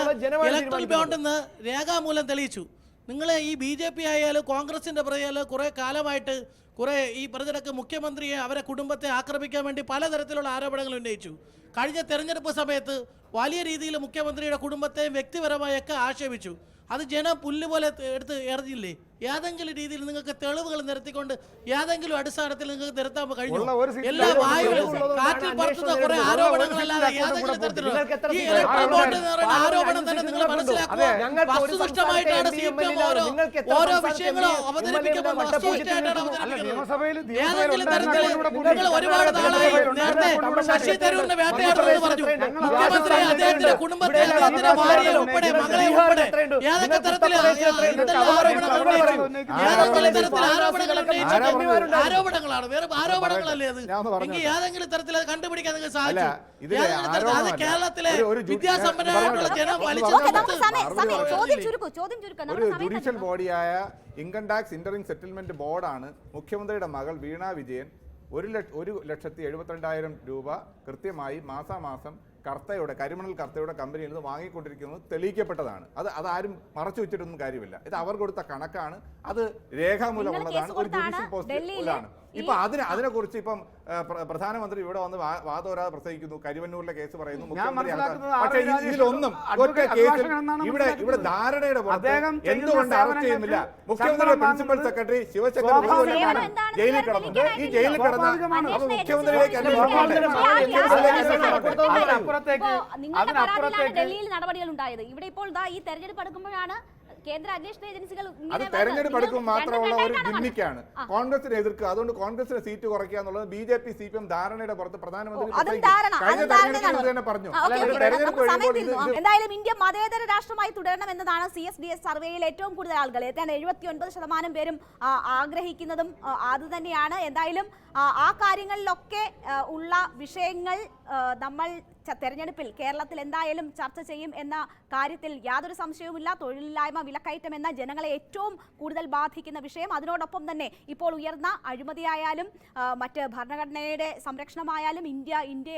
ഇലക്ട്രൽ ബോണ്ടെന്ന് രേഖാമൂലം തെളിയിച്ചു. നിങ്ങൾ ഈ BJP ആയാലും കോൺഗ്രസിന്റെ പറയാലും കുറെ കാലമായിട്ട് കുറെ ഈ പ്രതിടക്ക് മുഖ്യമന്ത്രിയെ അവരെ കുടുംബത്തെ ആക്രമിക്കാൻ വേണ്ടി പലതരത്തിലുള്ള ആരോപണങ്ങൾ ഉന്നയിച്ചു. കഴിഞ്ഞ തെരഞ്ഞെടുപ്പ് സമയത്ത് വലിയ രീതിയിൽ മുഖ്യമന്ത്രിയുടെ കുടുംബത്തെയും വ്യക്തിപരമായൊക്കെ ആക്ഷേപിച്ചു. അത് ജനം പുല്ലുപോലെ എടുത്ത് എറിഞ്ഞില്ലേ? ഏതെങ്കിലും രീതിയിൽ നിങ്ങൾക്ക് തെളിവുകൾ നിരത്തിക്കൊണ്ട് ഏതെങ്കിലും അടിസ്ഥാനത്തിൽ നിങ്ങൾക്ക് നിരത്താൻ കഴിഞ്ഞു? എല്ലാ വായുവിലും കാറ്റിൽ പറത്തുന്ന കുറെ ആരോപണങ്ങളല്ലാതെ ഏതെങ്കിലും തരത്തിലുള്ള ഈ ഇലക്ട്രൽ ബോണ്ട് എന്ന് പറയുന്ന ആരോപണം തന്നെ നിങ്ങൾ മനസ്സിലാക്കുക. വസ്തുനിഷ്ഠമായിട്ടാണ് CPM ഓരോ വിഷയങ്ങളും അവതരിപ്പിക്കുമ്പോൾ വസ്തുനിഷ്ഠമായിട്ടാണ് അവതരിപ്പിക്കുന്നത്. ഏതെങ്കിലും തരത്തിൽ നിങ്ങൾ ഒരുപാട് നാളായി നേരത്തെ ശശി തരൂരിനെ വേട്ടയാടുന്നത് പറഞ്ഞു. മുഖ്യമന്ത്രി അദ്ദേഹത്തിന്റെ കുടുംബത്തെ അദ്ദേഹത്തിന്റെ ഭാര്യയെ ഉൾപ്പെടെ മകളെ ഉൾപ്പെടെ ഏതൊക്കെ തരത്തിൽ ആരോപണങ്ങളാണ്, വേറെ ആരോപണങ്ങളല്ലേ അത്? എങ്കിൽ ഏതെങ്കിലും തരത്തിൽ അത് കണ്ടുപിടിക്കാൻ നിങ്ങൾക്ക് സാധിച്ചു? അത് കേരളത്തിലെ വിദ്യാസമ്പന്നരായിട്ടുള്ള ജനം ഒരു ജുഡീഷ്യൽ ബോഡിയായ ഇൻകം ടാക്സ് ഇന്ററിംഗ് സെറ്റിൽമെന്റ് ബോർഡാണ് മുഖ്യമന്ത്രിയുടെ മകൾ വീണ വിജയൻ 1,72,000 രൂപ കൃത്യമായി മാസാമാസം കർത്തയുടെ കരിമണൽ കർത്തയുടെ കമ്പനിയിൽ നിന്ന് വാങ്ങിക്കൊണ്ടിരിക്കുന്നത് തെളിയിക്കപ്പെട്ടതാണ്. അതാരും മറച്ചു വെച്ചിട്ടൊന്നും കാര്യമില്ല. ഇത് അവർ കൊടുത്ത കണക്കാണ്, അത് രേഖാമൂലമുള്ളതാണ്, ഒരു ജുഡീഷ്യൽ പോസ്റ്റിലാണ്. ഇപ്പൊ അതിനെക്കുറിച്ച് ഇപ്പം പ്രധാനമന്ത്രി ഇവിടെ വന്ന് വാദോരാതെ പ്രസംഗിക്കുന്നു, കരിവന്നൂരിലെ കേസ് പറയുന്നു, മുഖ്യമന്ത്രി. പക്ഷേ ഇതിലൊന്നും ഒറ്റ കേസിൽ ഇവിടെ ധാരണയുടെ പുറത്ത് എന്തുകൊണ്ട് അറസ്റ്റ് ചെയ്യുന്നില്ല? മുഖ്യമന്ത്രിയുടെ പ്രിൻസിപ്പൽ സെക്രട്ടറി ശിവശങ്കർ ജയിലിൽ കിടന്നു. ഈ ജയിലിൽ കിടന്ന മുഖ്യമന്ത്രിയിലേക്ക് ഡൽഹിയിൽ നടപടികൾ ഉണ്ടായത്. ഇവിടെ ഇപ്പോൾ ഈ തെരഞ്ഞെടുപ്പ് അടുക്കുമ്പോഴാണ് കേന്ദ്ര അന്വേഷണ ഏജൻസികൾ അത് തെരഞ്ഞെടുപ്പ് എടുക്കും മാത്രമുള്ള ഒരു ഗിമ്മിക്കാണ്. കോൺഗ്രസിനെ എതിർക്കുക, അതുകൊണ്ട് കോൺഗ്രസിനെ സീറ്റ് കുറയ്ക്കുക എന്നുള്ളത് BJP CPM ധാരണയുടെ പുറത്ത് പ്രധാനമന്ത്രി തന്നെ പറഞ്ഞു. എന്തായാലും ഇന്ത്യ മതേതര രാഷ്ട്രമായി തുടരണം എന്നതാണ് CSDS സർവേയിൽ ഏറ്റവും കൂടുതൽ ആളുകൾ 79% പേരും ആഗ്രഹിക്കുന്നതും അത് തന്നെയാണ്. എന്തായാലും ആ കാര്യങ്ങളിലൊക്കെ ഉള്ള വിഷയങ്ങൾ നമ്മൾ തെരഞ്ഞെടുപ്പിൽ കേരളത്തിൽ എന്തായാലും ചർച്ച ചെയ്യും എന്ന കാര്യത്തിൽ യാതൊരു സംശയവുമില്ല. തൊഴിലില്ലായ്മ, വിലക്കയറ്റം എന്ന ജനങ്ങളെ ഏറ്റവും കൂടുതൽ ബാധിക്കുന്ന വിഷയം, അതിനോടൊപ്പം തന്നെ ഇപ്പോൾ ഉയർന്ന അഴിമതിയായാലും മറ്റ് ഭരണഘടനയുടെ സംരക്ഷണമായാലും ഇന്ത്യ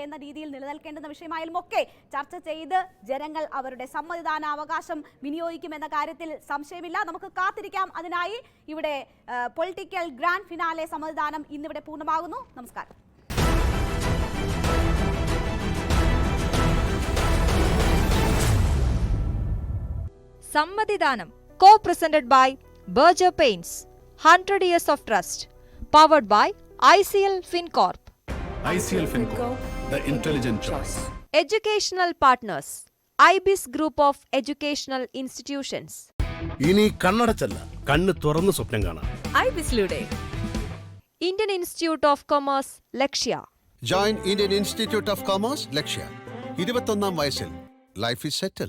എന്ന രീതിയിൽ നിലനിൽക്കേണ്ടുന്ന വിഷയമായാലും ഒക്കെ ചർച്ച ചെയ്ത് ജനങ്ങൾ അവരുടെ സമ്മതിദാനാവകാശം വിനിയോഗിക്കുമെന്ന കാര്യത്തിൽ സംശയമില്ല. നമുക്ക് കാത്തിരിക്കാം അതിനായി. ഇവിടെ പൊളിറ്റിക്കൽ ഗ്രാൻഡ് ഫിനാലെ സമ്മതിദാനം ഇന്നിവിടെ പൂർണ്ണമാകുന്നു. നമസ്കാരം. സമ്മതിദാനം co-presented by Berger Paints, 100 years of trust, powered by ICL FinCorp. ICL FinCorp, the intelligent choice. Educational partners, IBIS Group of Educational Institutions. ഇനി കണ്ണടച്ചല്ല, കണ്ണ് തുറന്ന് സ്വപ്നം കാണാം. IBISലൂടെ Indian Institute of Commerce, Lakshya. Join Indian Institute of Commerce, Lakshya. 21-ാം വയസ്സിൽ ലൈഫ് ഈസ് സെറ്റിൽ.